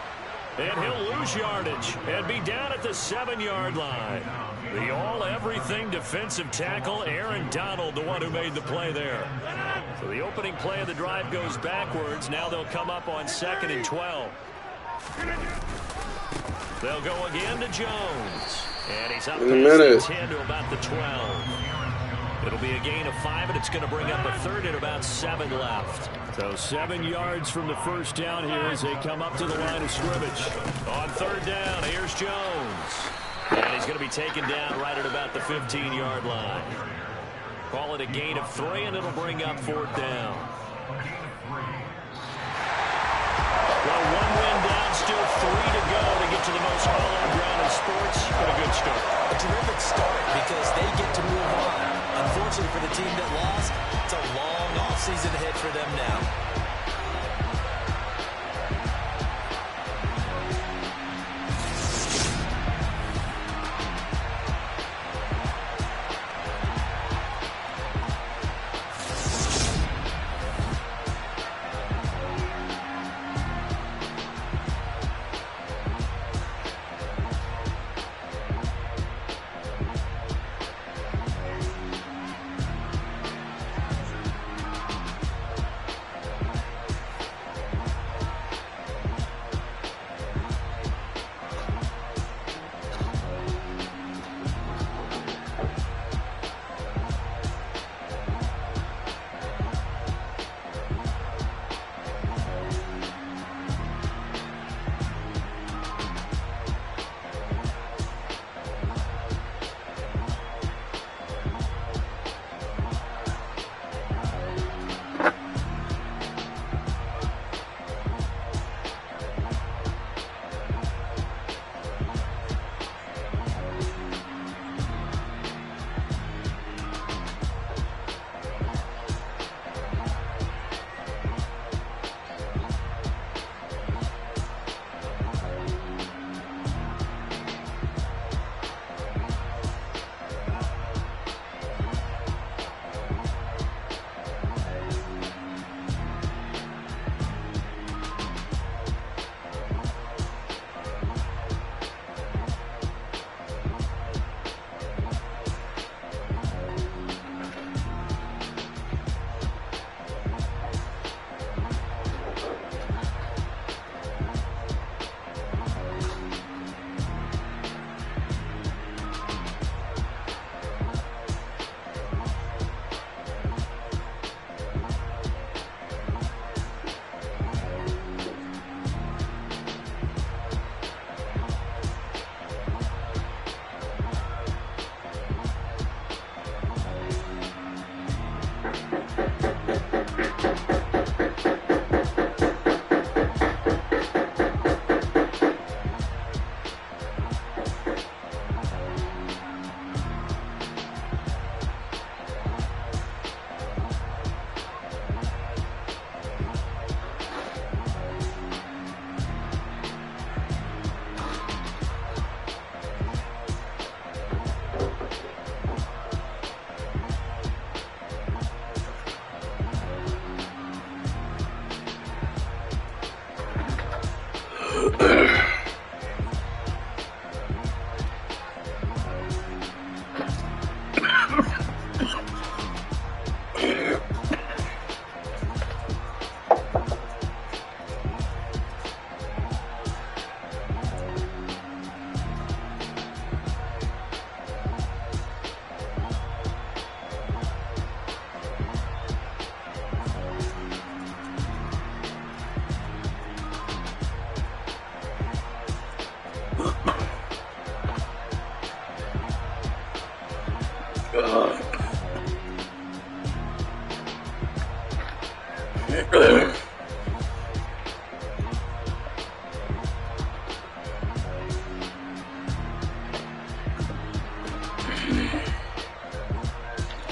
And he'll lose yardage and be down at the 7-yard line. The all-everything defensive tackle, Aaron Donald, the one who made the play there. So the opening play of the drive goes backwards. Now they'll come up on 2nd and 12. They'll go again to Jones. And he's up in a minute. 10 to about the 12. It'll be a gain of 5, and it's going to bring up a third and about 7 left. So 7 yards from the first down here as they come up to the line of scrimmage. On third down, here's Jones. And he's going to be taken down right at about the 15-yard line. Call it a gain of 3, and it'll bring up fourth down. Well, 1 win down, still 3 to go to get to the most all-on ground in sports. But a good start. A terrific start because they get to move on. Unfortunately for the team that lost, it's a long offseason ahead for them now.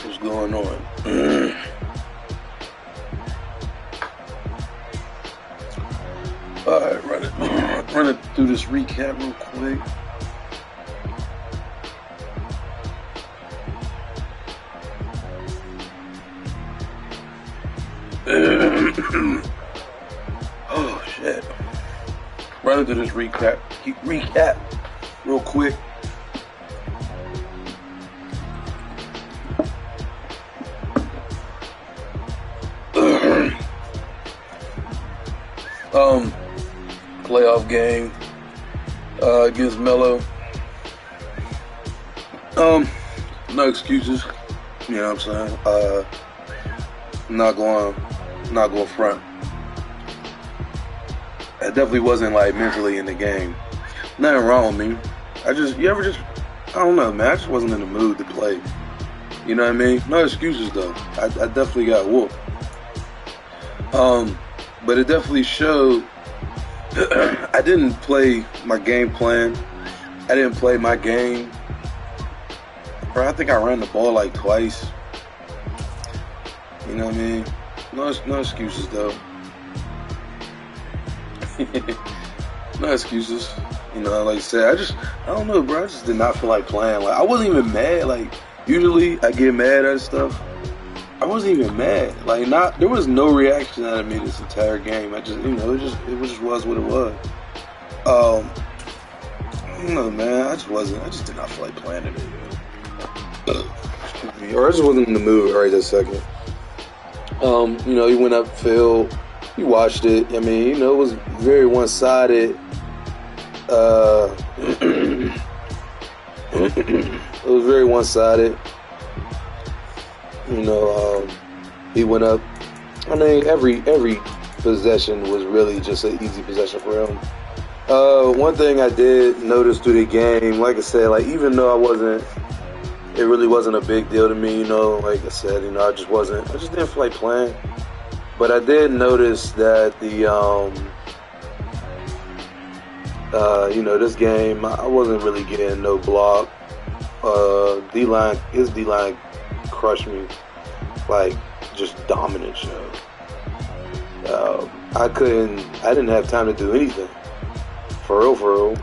What's going on? Alright, run it through this recap real quick. Oh shit. Run into this recap real quick. playoff game against Melo. No excuses. You know what I'm saying? Not going front. I definitely wasn't like mentally in the game. Nothing wrong with me. I don't know, man. I just wasn't in the mood to play. You know what I mean? No excuses though. I definitely got whooped. But it definitely showed. I didn't play my game plan. I didn't play my game. Bro, I think I ran the ball like twice. You know what I mean? No excuses though. No excuses. You know, like I said, I don't know, bro. I just did not feel like playing. Like, I wasn't even mad. Like, usually I get mad at stuff. I wasn't even mad. Like, there was no reaction out of me this entire game. I just, it just was what it was. I don't know, man. I just did not feel like playing today, Excuse me. Or I just wasn't in the mood right this second. He went upfield. He watched it. I mean, it was very one-sided. It was very one-sided. He went up. I mean, every possession was really just an easy possession for him. One thing I did notice through the game, like I said, like even though it really wasn't a big deal to me, like I said, I just didn't feel like playing. But I did notice that this game, I wasn't really getting no block. His D-line crushed me, like just dominant show. I didn't have time to do anything. For real.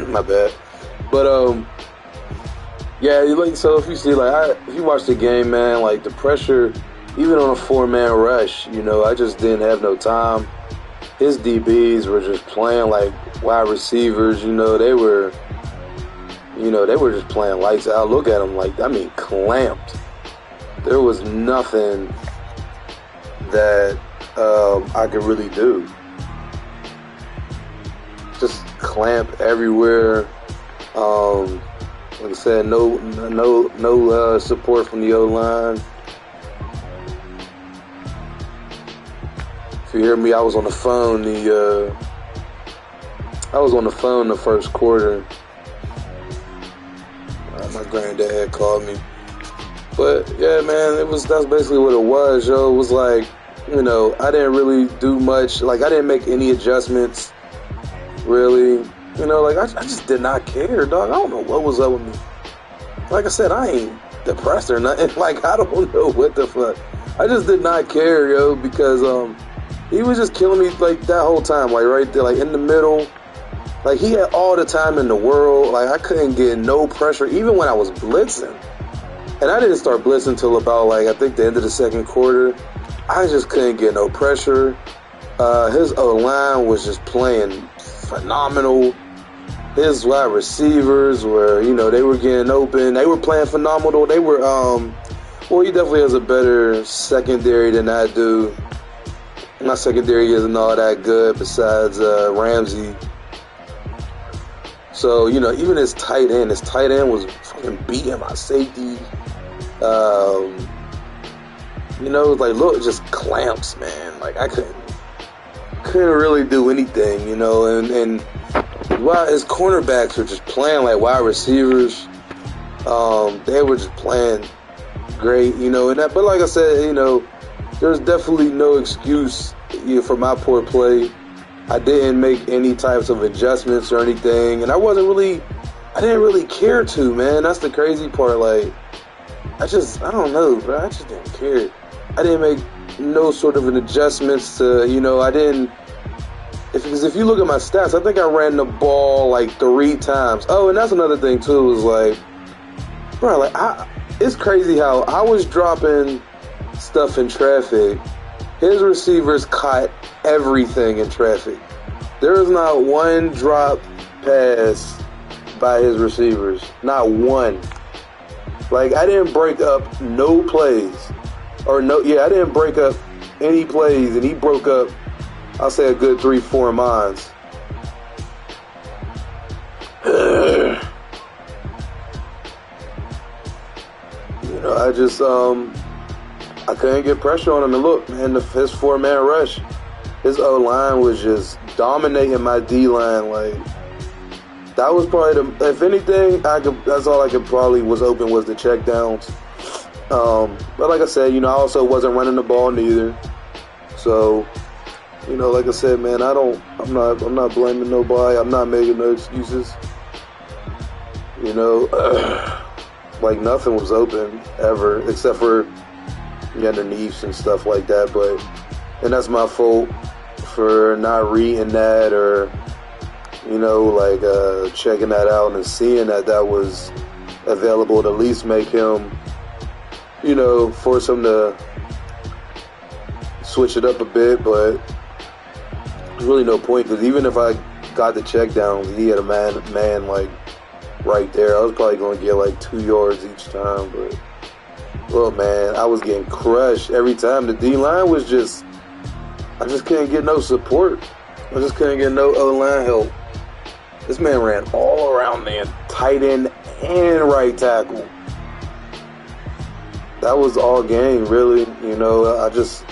My bad. But so if you see, if you watch the game, man, like the pressure, even on a 4-man rush, I just didn't have no time. His DBs were just playing like wide receivers, they were just playing lights out. Look at them, clamped. There was nothing that I could really do. Just clamp everywhere. Like I said, no support from the O-line. If you hear me, I was on the phone. The first quarter. My granddad called me. But yeah, man, that's basically what it was, yo. It was like, I didn't really do much. Like, I didn't make any adjustments. Really, I just did not care, dog. I don't know what was up with me. Like I said, I ain't depressed or nothing. Like, I don't know what the fuck. I just did not care, yo, because he was just killing me like that whole time, like right there, like in the middle. Like, he had all the time in the world. Like, I couldn't get no pressure, even when I was blitzing. And I didn't start blitzing until about, I think the end of the second quarter. I just couldn't get no pressure. His O-line was just playing phenomenal. His wide receivers were, they were getting open. They were playing phenomenal. They were, he definitely has a better secondary than I do. My secondary isn't all that good besides Ramsey. So, even his tight end was fucking beating my safety. Look, just clamps, man. Like, I couldn't really do anything, and while his cornerbacks were just playing like wide receivers, they were just playing great, but like I said, there's definitely no excuse for my poor play. I didn't make any types of adjustments or anything, and I didn't really care to, man. That's the crazy part. Like, I don't know, bro. I just didn't care. I didn't make no sort of an adjustments to, because if you look at my stats, I think I ran the ball like 3 times. Oh, and that's another thing too, is like, bro, it's crazy how I was dropping stuff in traffic, his receivers caught everything in traffic. There is not one drop pass by his receivers. Not one. Like, I didn't break up no plays. I didn't break up any plays, and he broke up, I'll say, a good 3-4 of mine. I couldn't get pressure on him. And look, man, his 4-man rush, his O-line was just dominating my D-line. Like, that was probably if anything, that's all I could probably was open was the check downs. But like I said, I also wasn't running the ball neither. So, like I said, man, I'm not blaming nobody. I'm not making no excuses. Like nothing was open ever except for the underneaths and stuff like that. And that's my fault for not reading that or, checking that out and seeing that was available to at least make him, force him to switch it up a bit. But there's really no point because even if I got the check down, he had a man like right there. I was probably going to get like 2 yards each time. But, well, man, I was getting crushed every time. The D-line was I just couldn't get no support. I just couldn't get no O-line help. This man ran all around me, tight end and right tackle. That was all game, really. I just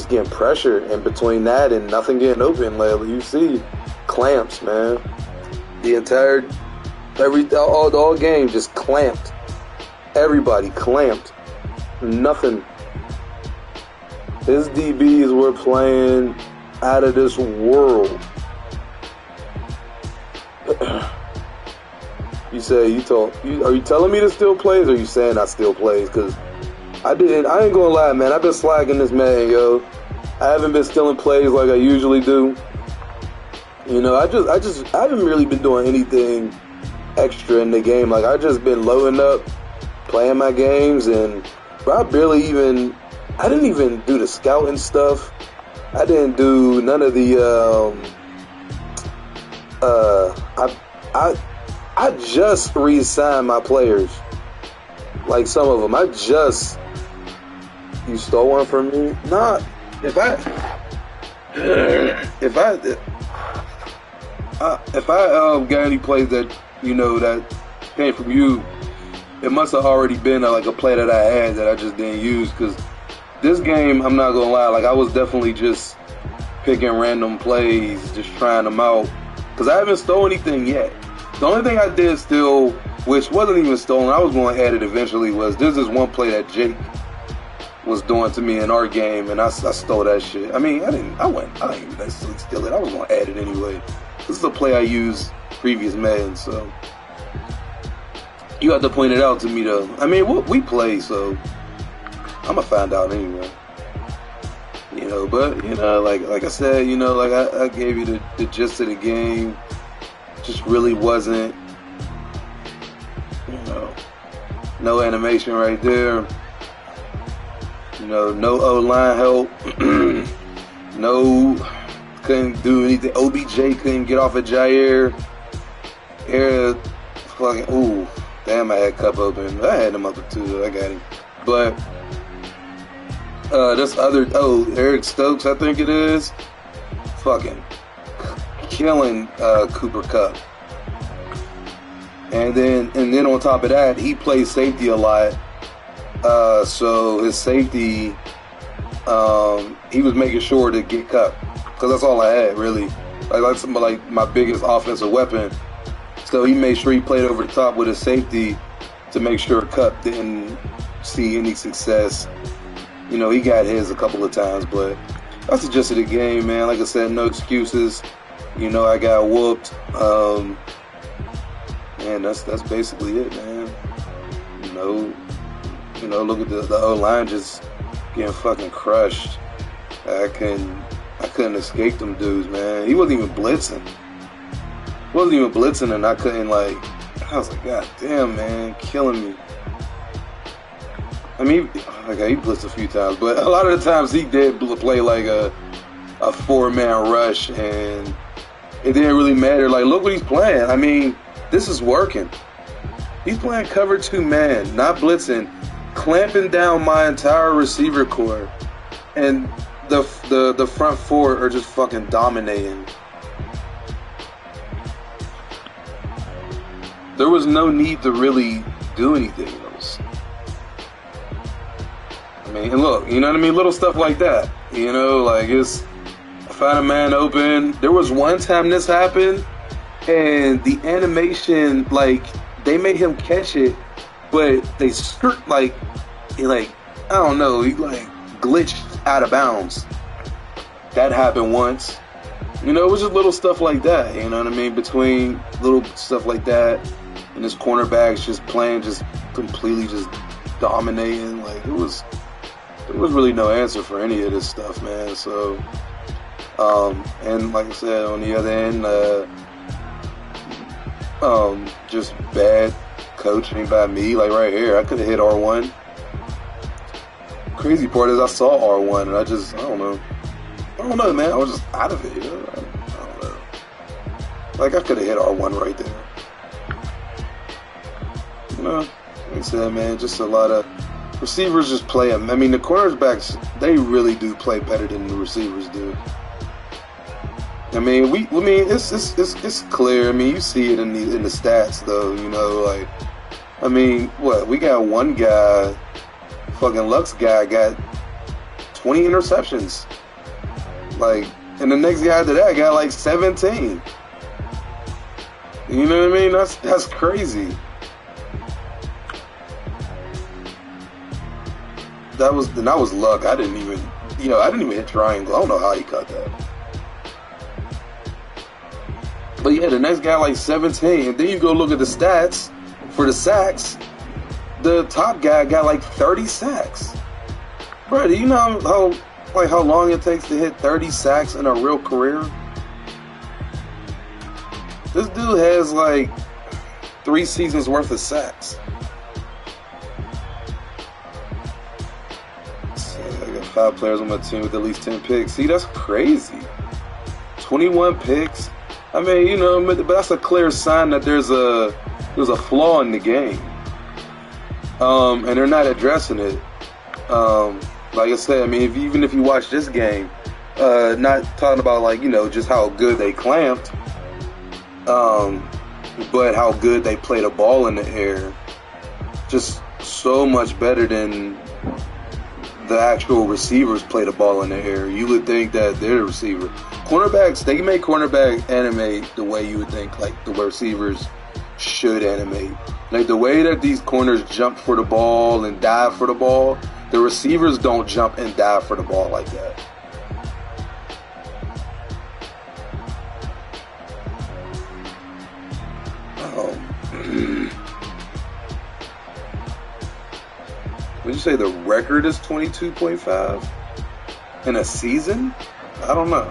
getting pressure. And between that and nothing getting open lately, you see clamps, man. All game just clamped. Everybody clamped. Nothing. His DBs were playing out of this world. Are you telling me to steal plays, or are you saying I steal plays? Because I ain't gonna lie, man. I've been slacking this man, yo. I haven't been stealing plays like I usually do. I haven't really been doing anything extra in the game. Like, I just been loading up, playing my games, and I didn't even do the scouting stuff. I didn't do none of the, I just re-signed my players. Like, some of them. You stole one from me? Nah. If I got any plays that, that came from you, it must have already been like a play that I had that I just didn't use. Because this game, I'm not gonna lie, like, I was definitely just picking random plays, just trying them out. Because I haven't stolen anything yet. The only thing I did steal, which wasn't even stolen, I was going to add it eventually, was there's this one play that Jake was doing to me in our game, and I stole that shit. I mean, I didn't even necessarily steal it. I was going to add it anyway. This is a play I used previous Madden, so you have to point it out to me, though. I mean, we play, so I'm gonna find out anyway. But like I said, like I gave you the gist of the game. Just really wasn't, no animation right there. No O-line help. Couldn't do anything. OBJ couldn't get off of Jair. Damn, I had Cup open. I had him up at 2. I got him. But Eric Stokes, I think it is, fucking killing Cooper Kupp. And then on top of that, he plays safety a lot. So his safety, he was making sure to get Kupp, because that's all I had, really. Like my biggest offensive weapon. So he made sure he played over the top with his safety to make sure Kupp didn't see any success. He got his a couple of times, but that's the gist of the game, man. Like I said, no excuses. I got whooped. And that's basically it, man. Look at the O-line just getting fucking crushed. I couldn't escape them dudes, man. He wasn't even blitzing. And I couldn't, I was like, God damn, man, killing me. I mean, okay, he blitzed a few times, but a lot of the times he did play like a 4-man rush, and it didn't really matter. Like, look what he's playing. I mean, this is working. He's playing cover 2-man, not blitzing, clamping down my entire receiver core, and the front four are just fucking dominating. There was no need to really do anything else. I mean, and look, you know what I mean? Little stuff like that. You know, like it's find a man open. There was one time this happened, and the animation, like, they made him catch it, but they I don't know, he like glitched out of bounds. That happened once. You know, it was just little stuff like that, you know what I mean? Between little stuff like that and his cornerbacks just playing, just completely just dominating. Like, there was really no answer for any of this stuff, man. So, and like I said, on the other end, just bad coaching by me. Like right here, I could have hit R1. Crazy part is I saw R1 and I don't know, man. I was just out of it, you know? I don't know. Like, I could have hit R1 right there. You know, like I said, man, just a lot of receivers just play them. I mean, the cornerbacks, they really do play better than the receivers do. I mean, it's clear. I mean, you see it in the stats, though. You know, like, I mean, we got one guy, fucking Lux guy, got 20 interceptions. Like, and the next guy after that got like 17. You know what I mean? That's crazy. That was luck. I didn't even hit triangle. I don't know how he caught that. But yeah, the next guy like 17. And then you go look at the stats for the sacks. The top guy got like 30 sacks. Bro, do you know how long it takes to hit 30 sacks in a real career? This dude has like 3 seasons worth of sacks. So I got 5 players on my team with at least 10 picks. See, that's crazy. 21 picks. I mean, you know, but that's a clear sign that there's a flaw in the game. And they're not addressing it. Like I said, I mean, even if you watch this game, not talking about, like, you know, just how good they clamped, but how good they play the ball in the air. Just so much better than the actual receivers play the ball in the air. You would think that they're the receiver. Cornerbacks, they make cornerback animate the way you would think, like, the receivers should animate. Like, the way that these corners jump for the ball and dive for the ball, the receivers don't jump and dive for the ball like that. Would you say the record is 22.5 in a season? I don't know.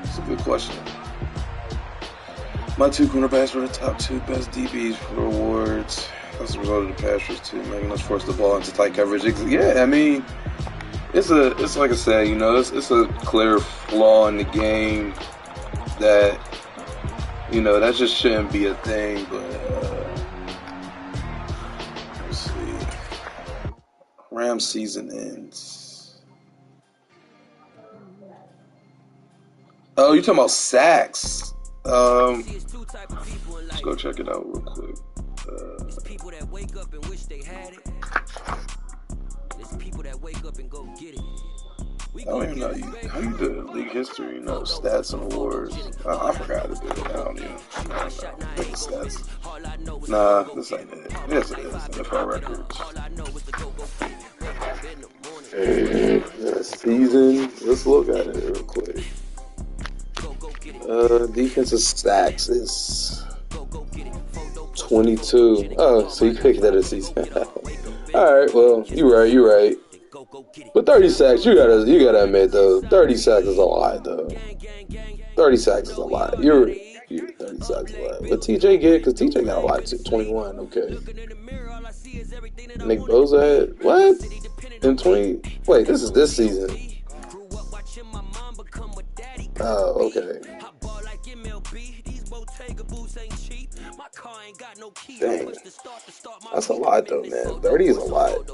It's a good question. My 2 cornerbacks were the top 2 best DBs for awards. As a result of the pass rush too, making us force the ball into tight coverage. Yeah, I mean, it's like I said, you know, it's a clear flaw in the game that, you know, that just shouldn't be a thing. But let's see, Rams season ends. Oh, you're talking about sacks? Let's go check it out real quick. People that wake up and wish they had it. There's people that wake up and go get it. I don't even know how you do league history, you know, stats and awards. I forgot to do it. I don't know. Pick the stats. Nah, this ain't it. Yes, it is. NFL records. Season. Let's look at it real quick. Defensive sacks is 22. Oh, so you picked that a season. Alright, well, you're right. But 30 sacks, you gotta admit though, 30 sacks is a lot though. 30 sacks is a lot. You're Yeah, 30 sacks allowed. What TJ get? Because TJ got a lot too. 21, okay. Nick Bosa had, what? In 20, wait, this is this season. Oh, okay. Dang. That's a lot, though, man. 30 is a lot.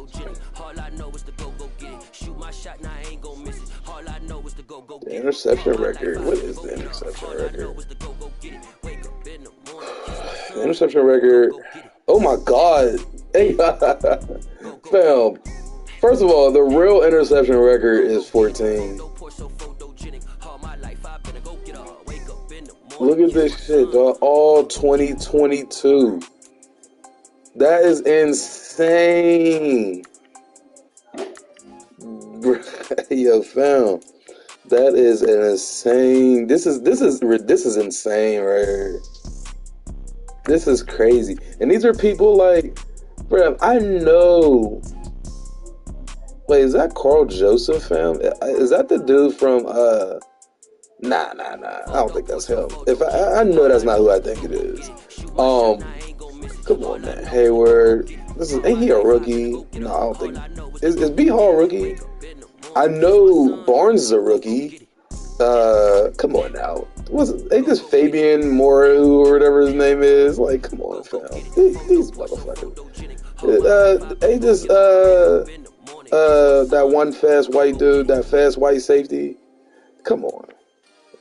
The interception record. What is the interception record? The interception record. Oh, my God. Hey, fam. First of all, the real interception record is 14. Look at this shit, dog. All 2022. That is insane. Yo, fam. That is an insane. This is insane right here. This is crazy. And these are people like, bro, I know. Wait, is that Carl Joseph, fam? Is that the dude from Nah. I don't think that's him. If I know that's not who I think it is. Come on, man. Hayward. Ain't he a rookie? No, I don't think. Is B Hall a rookie? I know Barnes is a rookie. Come on now. Ain't this Fabian Moreau or whatever his name is? Like, come on, fam. These motherfuckers. Ain't this that one fast white dude, that fast white safety? Come on.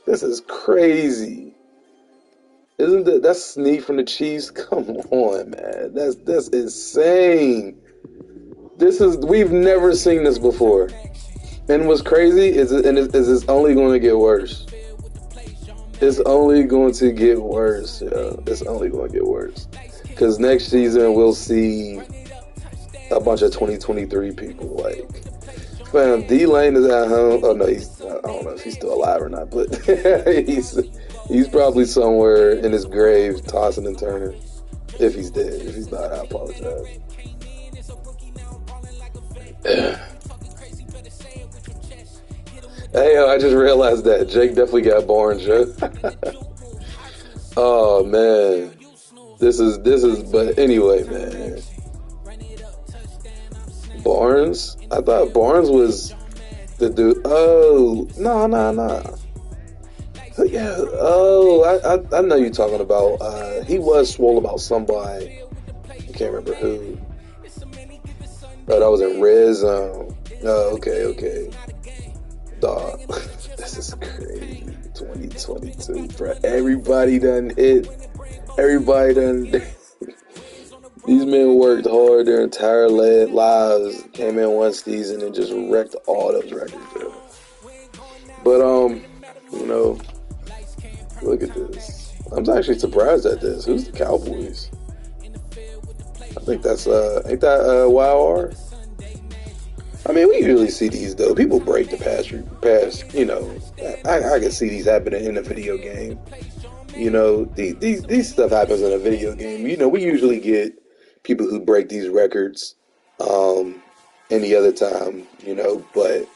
This is crazy. Isn't that's Snead from the Chiefs? Come on, man. That's insane. We've never seen this before. And what's crazy is it's only going to get worse. It's only going to get worse, yo. It's only going to get worse. Because next season we'll see a bunch of 2023 people. Like, fam, D-Lane is at home. Oh no, I don't know if he's still alive or not, but he's probably somewhere in his grave tossing and turning. If he's dead. If he's not, I apologize. Hey, I just realized that Jake definitely got Barnes, right? Oh man, this is. But anyway, man, Barnes. I thought Barnes was the dude. Oh no. Yeah. Oh, I know you're talking about. He was swole about somebody. I can't remember who. Oh, that was in Red Zone. Oh, okay. Dog, this is crazy. 2022, bro. Everybody done hit. These men worked hard their entire lives. Came in one season and just wrecked all those records, bro. But look at this. I'm actually surprised at this. Who's the Cowboys? I think that's ain't that YR? I mean, we usually see these, though. People break the pass, I can see these happening in a video game. These stuff happens in a video game. We usually get people who break these records any other time, but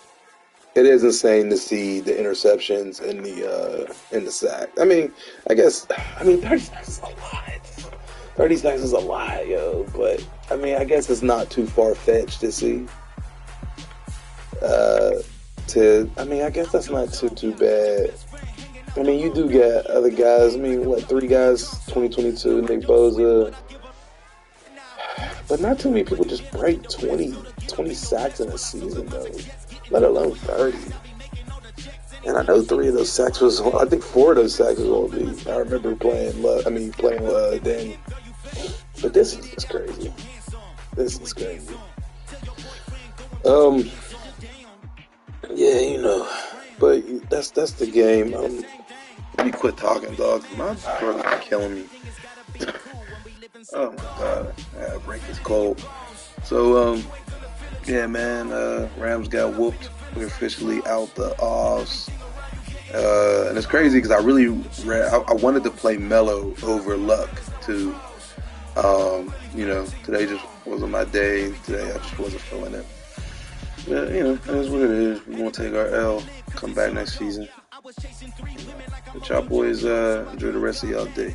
it is insane to see the interceptions and the sack. I mean, 30 sacks is a lot. 30 sacks is a lot, yo. But, I mean, I guess it's not too far-fetched to see. I guess that's not too bad. I mean, you do get other guys. I mean, 3 guys, 2022, Nick Bosa. But not too many people just break 20 sacks in a season, though. Let alone 30. And I know 3 of those sacks I think 4 of those sacks was on me. I remember playing Danny. But this is just crazy. This is crazy. Yeah, but that's the game. Let me quit talking, dog. My throat's killing me. Oh my god, I break this cold. So, yeah, man, Rams got whooped. We're officially out the offs. And it's crazy because I wanted to play Melo over Luck too. Today just wasn't my day. Today I just wasn't feeling it. But, it is what it is. We're going to take our L, come back next season. But y'all boys enjoy the rest of y'all day.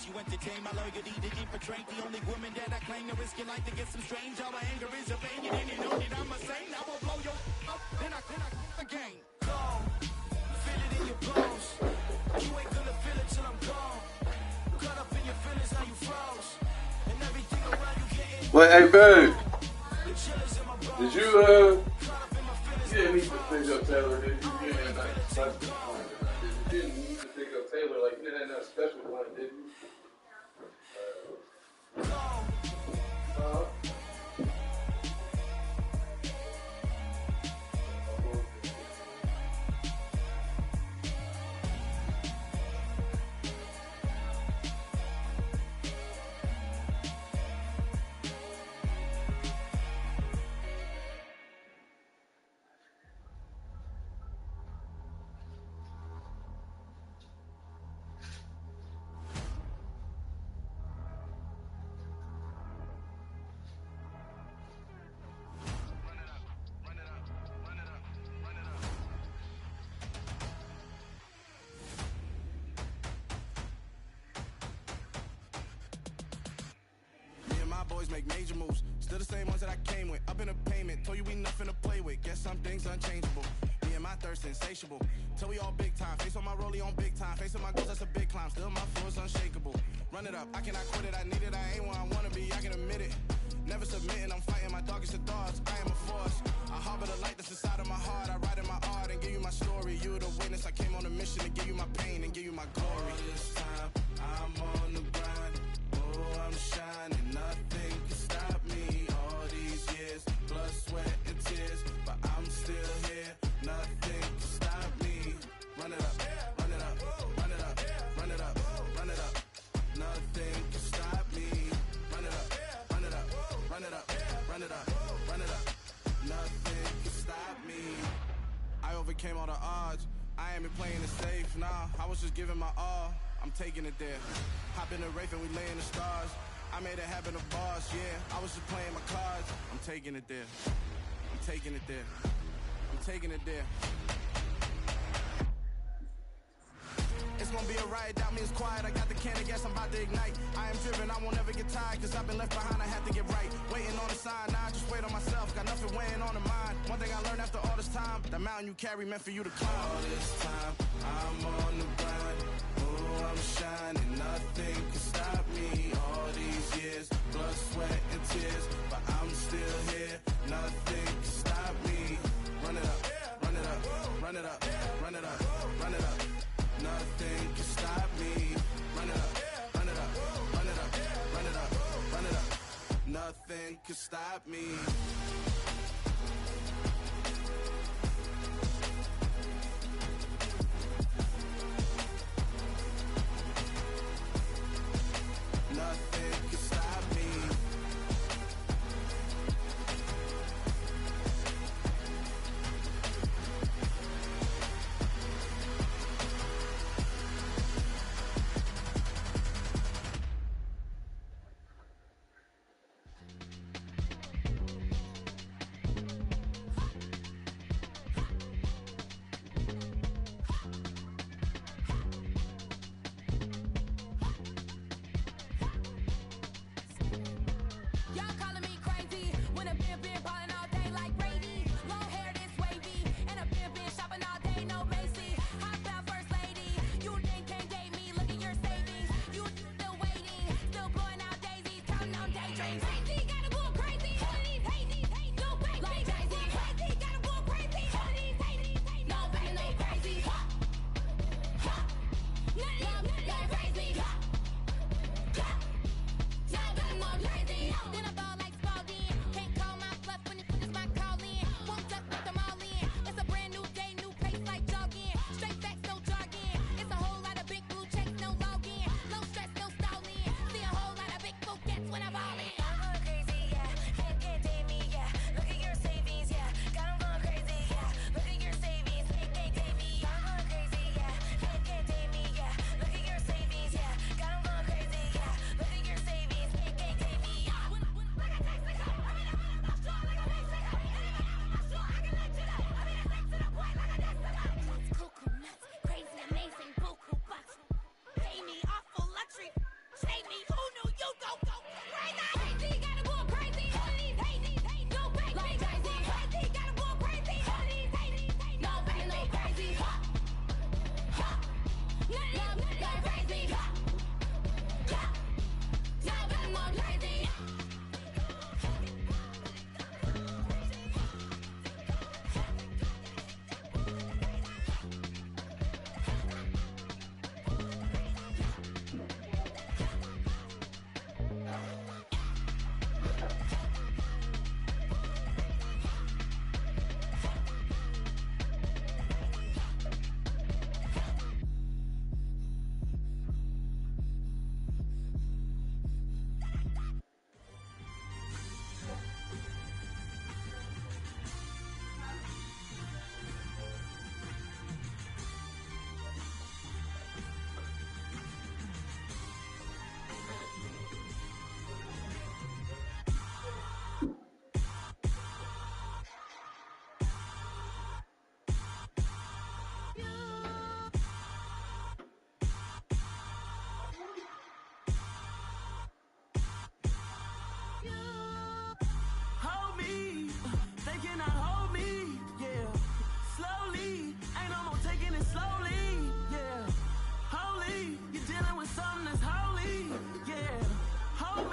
You entertain my loyalty to infiltrate the only woman that I claim to risk your life to get some strange. All my anger is evaded, and you know that I'm a saint. I will blow your up, then I again. Gone, feel it in your bones. You ain't gonna feel it till I'm gone. Caught up in your feelings, now you froze, and everything around you getting. Wait, hey babe, did you yeah, need to pick up Taylor? Did you? Yeah, you didn't need to pick up Taylor. Like you didn't have that special one, did you? Boys make major moves, still the same ones that I came with. Up in a payment, told you we nothing to play with. Guess some things unchangeable. Me and my thirst insatiable. Till we all big time. Face on my rollie on big time. Facing my goals, that's a big climb. Still my flow is unshakable. Run it up, I cannot quit it. I need it, I ain't where I wanna be. I can admit it. Never submitting, I'm fighting my darkest of thoughts. I am a force. I harbor the light that's inside of my heart. I write in my art and give you my story. You the witness. I came on a mission to give you my pain and give you my glory. This time, I'm on the grind. Oh, I'm shining. Nothing can stop me. All these years, blood, sweat, and tears, but I'm still here. Nothing can stop me. Run it up, run it up, run it up, run it up, run it up. Nothing can stop me. Run it up, run it up, run it up, run it up, run it up. Nothing can stop me. I overcame all the odds. I ain't been playing it safe, nah. I was just giving my all. I'm taking it there. Hop in the Wraith and we lay in the stars. I made it happen to boss, yeah. I was just playing my cards. I'm taking it there. I'm taking it there. I'm taking it there. It's gonna be a riot, doubt me it's quiet. I got the can of gas, I'm about to ignite. I am driven, I won't ever get tired, cause I've been left behind, I had to get right. Waiting on the sign, now I just wait on myself. Got nothing weighing on the mind. One thing I learned after all this time, the mountain you carry meant for you to climb. All this time, I'm on the grind. Oh, I'm shining, nothing can stop me. All these years, blood, sweat, and tears, but I'm still here. Nothing can stop me. Run it up, run it up, run it up, run it up, run it up. Nothing can stop me. Run it up, run it up, run it up, run it up, run it up. Nothing can stop me. Nothing can stop me.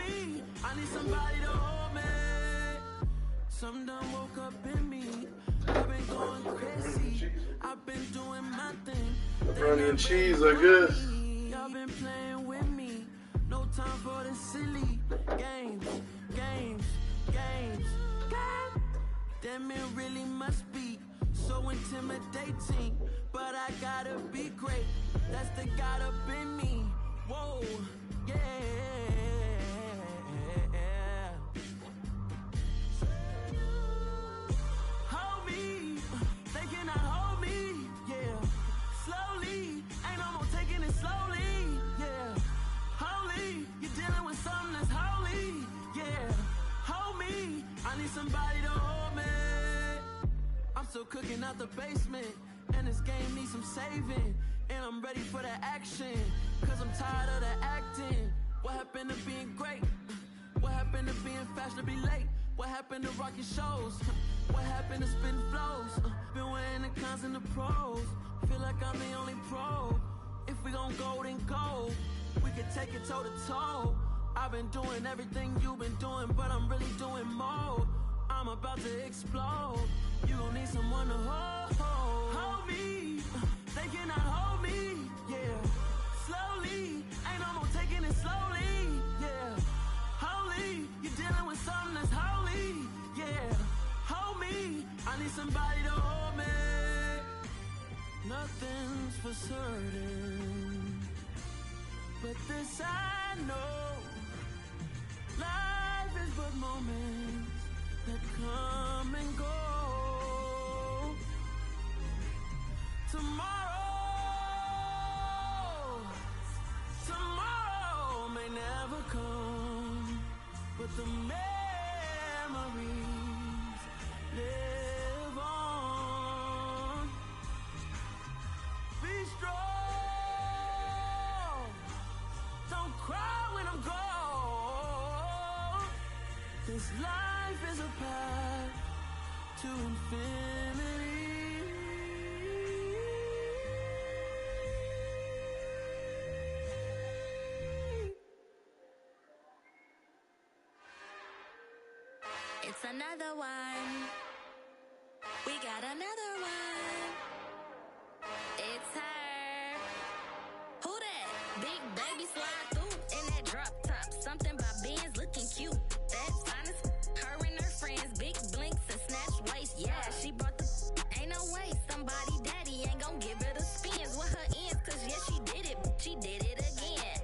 me, I need somebody to hold me. Some done woke up in me. I've been going crazy. I've been doing my thing. Pepperoni and cheese, I guess. Y'all been playing with me. No time for the silly games. Damn, it really must be so intimidating. But I gotta be great. That's the God up in me. Whoa, yeah. Hold me, they cannot hold me, yeah. Slowly, ain't no more taking it slowly, yeah. Holy, you're dealing with something that's holy, yeah. Hold me, I need somebody to hold me. I'm still cooking out the basement, and this game needs some saving. And I'm ready for the action, cause I'm tired of the acting. What happened to being great? What happened to being fashionably late? What happened to rocking shows? What happened to spitting flows? Been wearing the cons and the pros. Feel like I'm the only pro. If we gon' go, then go. We could take it toe to toe. I've been doing everything you've been doing, but I'm really doing more. I'm about to explode. You gon' need someone to hold me. They cannot hold me, yeah. Slowly, ain't no more taking it slowly, yeah. Holy, you're dealing with something that's holy, yeah. Hold me, I need somebody to hold me. Nothing's for certain, but this I know. Life is but moments that come and go. Tomorrow may never come, but the memories live on. Be strong, don't cry when I'm gone. This life is a path to infinity. It's another one. We got another one. It's her. Who that? Big baby slide through in that drop top. Something by Benz looking cute. That's honest. Her and her friends, big blinks and snatch waist. Yeah, she brought the. Ain't no way somebody daddy ain't gon' give her the spins with her ends. Cause yeah, she did it. She did it again.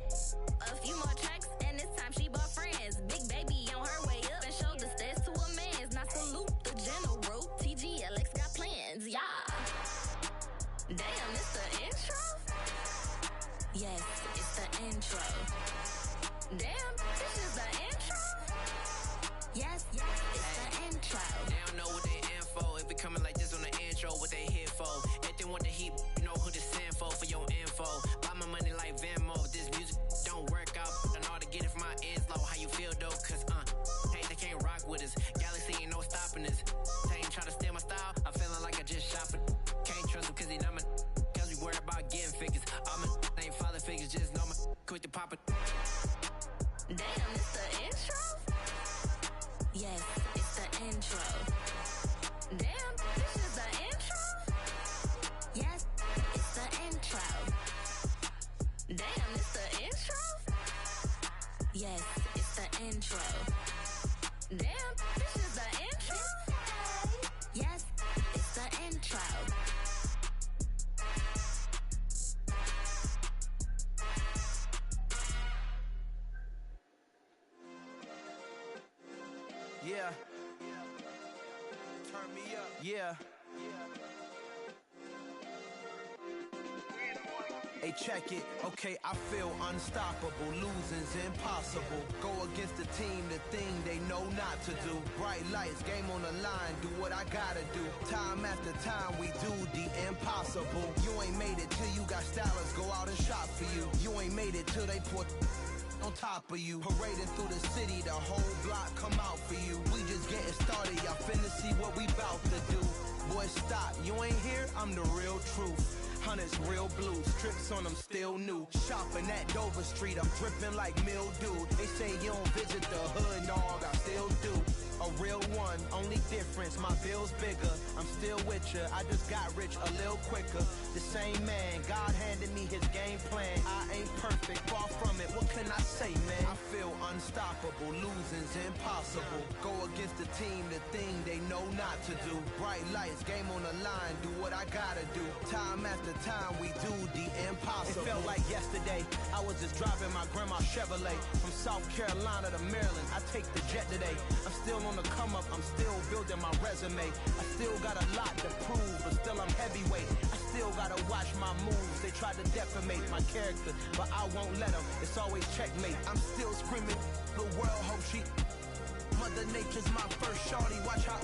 A few more tracks and this time she bought friends. Big baby on her way up and showed the stairs to a man's. Now salute the general. TGLX got plans, yeah. Damn, it's the intro? Yes, it's the intro. Damn, this is the intro? Yes, it's the intro. They don't know what they info. If it coming like this on the intro, what they here for? If they want the heat, you know who to send for your info. Buy my money like Venmo. This music don't work out. I know how to get it from my ends low. How you feel though? Cause hey, they can't rock with us. Galaxy ain't no stopping us. They ain't try to steal my style. I'm feeling like I just shop it. Can't trust them cause they not my. Cause we worried about getting figures. All my ain't father figures. Just know my quick to pop it. Damn, it's the intro? Yes, it's the intro. Damn, this is the intro? Yes, it's the intro. Damn, it's the intro? Yes, it's the intro. Damn, this is the intro? Yes, it's the intro. Yeah. Turn me up. Yeah. Hey, check it. Okay, I feel unstoppable. Losing's impossible. Go against the team, the thing they know not to do. Bright lights, game on the line. Do what I gotta do. Time after time, we do the impossible. You ain't made it till you got stylists go out and shop for you. You ain't made it till they put on top of you. Parading through the city, the whole block come out for you. We just getting started, y'all finna see what we bout to do. Boy, stop, you ain't here, I'm the real truth. Hunters real blue, strips on them still new. Shopping at Dover Street, I'm dripping like mildew. They say you don't visit the hood, dog, I still do. A real one, only difference, my bill's bigger. I'm still with ya, I just got rich a little quicker. The same man, God handed me his game plan. I ain't perfect, far from it, what can I say, man? I feel unstoppable, losing's impossible. Go against the team, the thing they know not to do. Bright lights, game on the line, do what I gotta do. Time after time, we do the impossible. It felt like yesterday, I was just driving my grandma's Chevrolet. From South Carolina to Maryland, I take the jet today. I'm still on the come up, I'm still building my resume. I still got a lot to prove, but still I'm heavyweight. I still gotta watch my moves. They try to defamate my character, but I won't let them. It's always checkmate. I'm still screaming, the world hope she. Mother Nature's my first shorty, watch how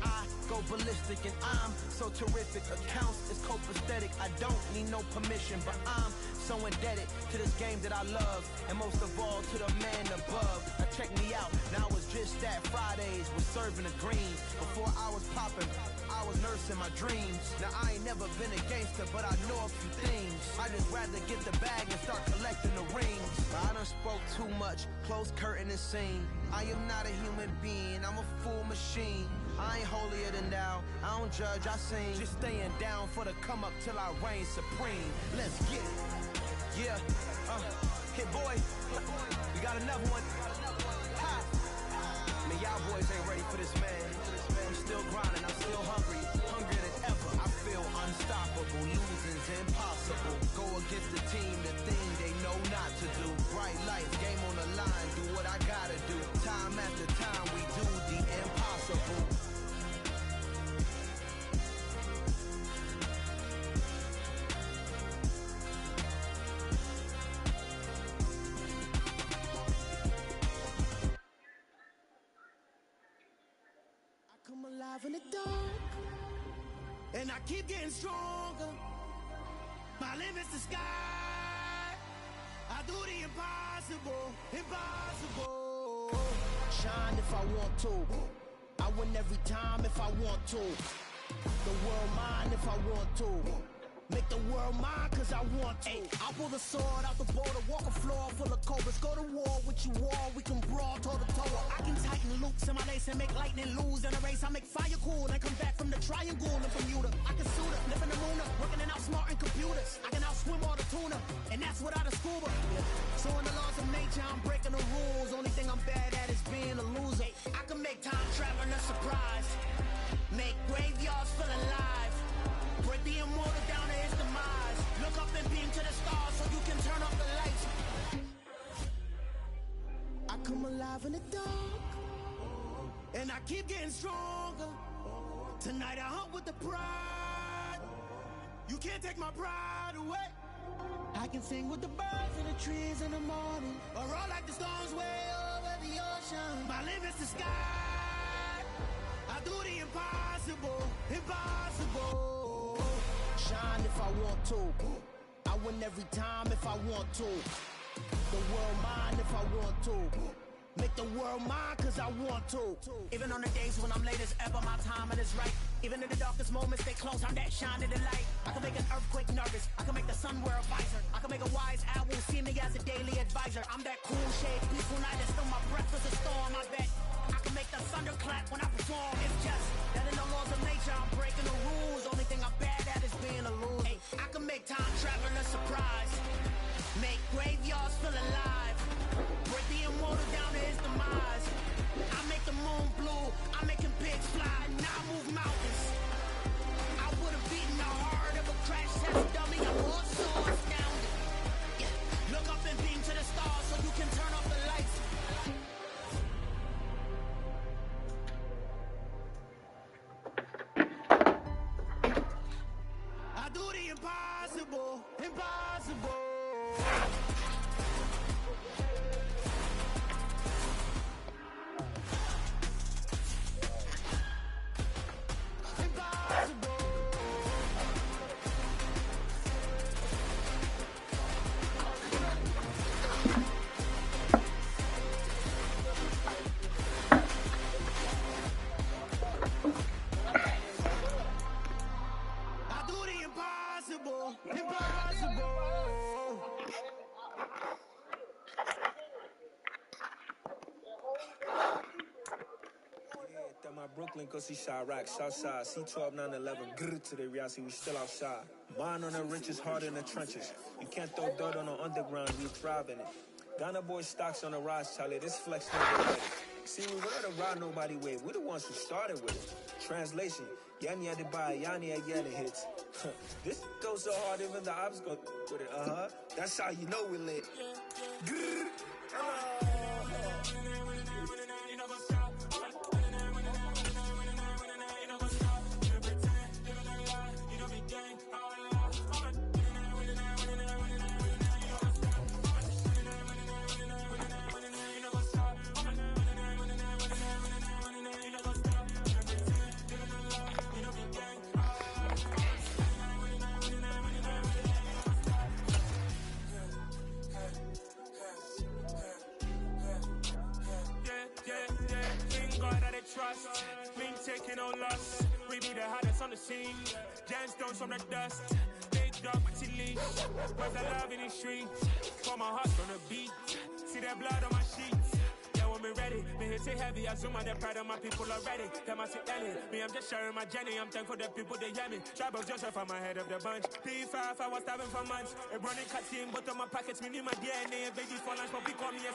I go ballistic and I'm so terrific. Accounts is copacetic, I don't need no permission, but I'm so indebted to this game that I love, and most of all to the man above. Now check me out, now it's just that Fridays was serving the greens. Before I was popping, I was nursing my dreams. Now I ain't never been a gangster, but I know a few things. I just rather get the bag and start collecting the rings. I done spoke too much, close curtain and scene. I am not a human being, I'm a full machine. I ain't holier than thou, I don't judge, I sing. Just staying down for the come up till I reign supreme. Let's get it. Yeah, Hit Boy, we got another one. Ha! Man, y'all boys ain't ready for this, man. I'm still grinding, I'm still hungry, hungrier than ever. I feel unstoppable, losing's impossible. Go against the team, the thing they know not to do. Bright lights, game on the line, do what I gotta do. Time after time, we do the impossible. Come alive in the dark, and I keep getting stronger. My limit's the sky. I do the impossible, impossible. Shine if I want to. I win every time if I want to. The world mine if I want to. Make the world mine cause I want to. I pull the sword out the border, walk a floor full of cobras. Go to war with you all, we can brawl toe to toe. I can tighten loops in my lace and make lightning lose in a race. I make fire cool and come back from the triangle in Bermuda. I can suit it, live in the moon, working and outsmarting computers. I can outswim all the tuna, and that's without a scuba. So in the laws of nature, I'm breaking the rules. Only thing I'm bad at is being a loser. I can make time traveling a surprise, make graveyards feel alive. Break the immortal down to his demise. Look up and beam to the stars so you can turn up the lights. I come alive in the dark, and I keep getting stronger. Tonight I hunt with the pride. You can't take my pride away. I can sing with the birds and the trees in the morning, or roll like the storms way over the ocean. My limit's the sky. I do the impossible, impossible. Shine if I want to. I win every time if I want to. The world mine if I want to. Make the world mine cause I want to. Even on the days when I'm late as ever, my timing is right. Even in the darkest moments, stay close, I'm that shine in the light. I can make an earthquake nervous, I can make the sun wear a visor. I can make a wise owl see me as a daily advisor. I'm that cool shade, peaceful night, and still my breath is a storm, I bet. I can make the thunder clap when I perform. It's just that in the laws of nature, I'm breaking the rules. Only thing I'm bad at is being a loser. I can make time traveling a surprise, make graveyards feel alive. Break the immortal down to his demise. I make the moon blue, I'm making pigs fly, and I move mountains. I would've beaten the heart of a crash test dummy. I'm also astounded. Yeah. Look up and beam to the stars so you can turn off the lights. I do the impossible, impossible. I do the impossible. Brooklyn, go see Chirac, Southside, C12, 911, grrr to the Riasi, we still outside. Mine on the riches, hard in the trenches. You can't throw dirt on the underground, you thrive in it. Ghana boy stocks on the rise, Charlie, this flex never ready. See, we were to ride nobody with, we the ones who started with it. Translation, Yanni had to buy, Yanni had getting hits. This goes so hard, even the ops go with it, That's how you know we lit. Grrr. Trust, mean taking no loss. We be the hottest on the scene. Gemstones from the dust. Big dog with your leash. Where's the love in the streets? For my heart on the beat. See that blood on my sheets. Yeah, when we ready, me hit it heavy. I zoom on the pride of my people already. Them I see Ellie. Me, I'm just sharing my journey. I'm thankful that people they hear me. Tribal Joseph, I'm ahead of the bunch. P5, I was starving for months. A running cut team, but on my pockets, me need my DNA. And baby for lunch, but we call me a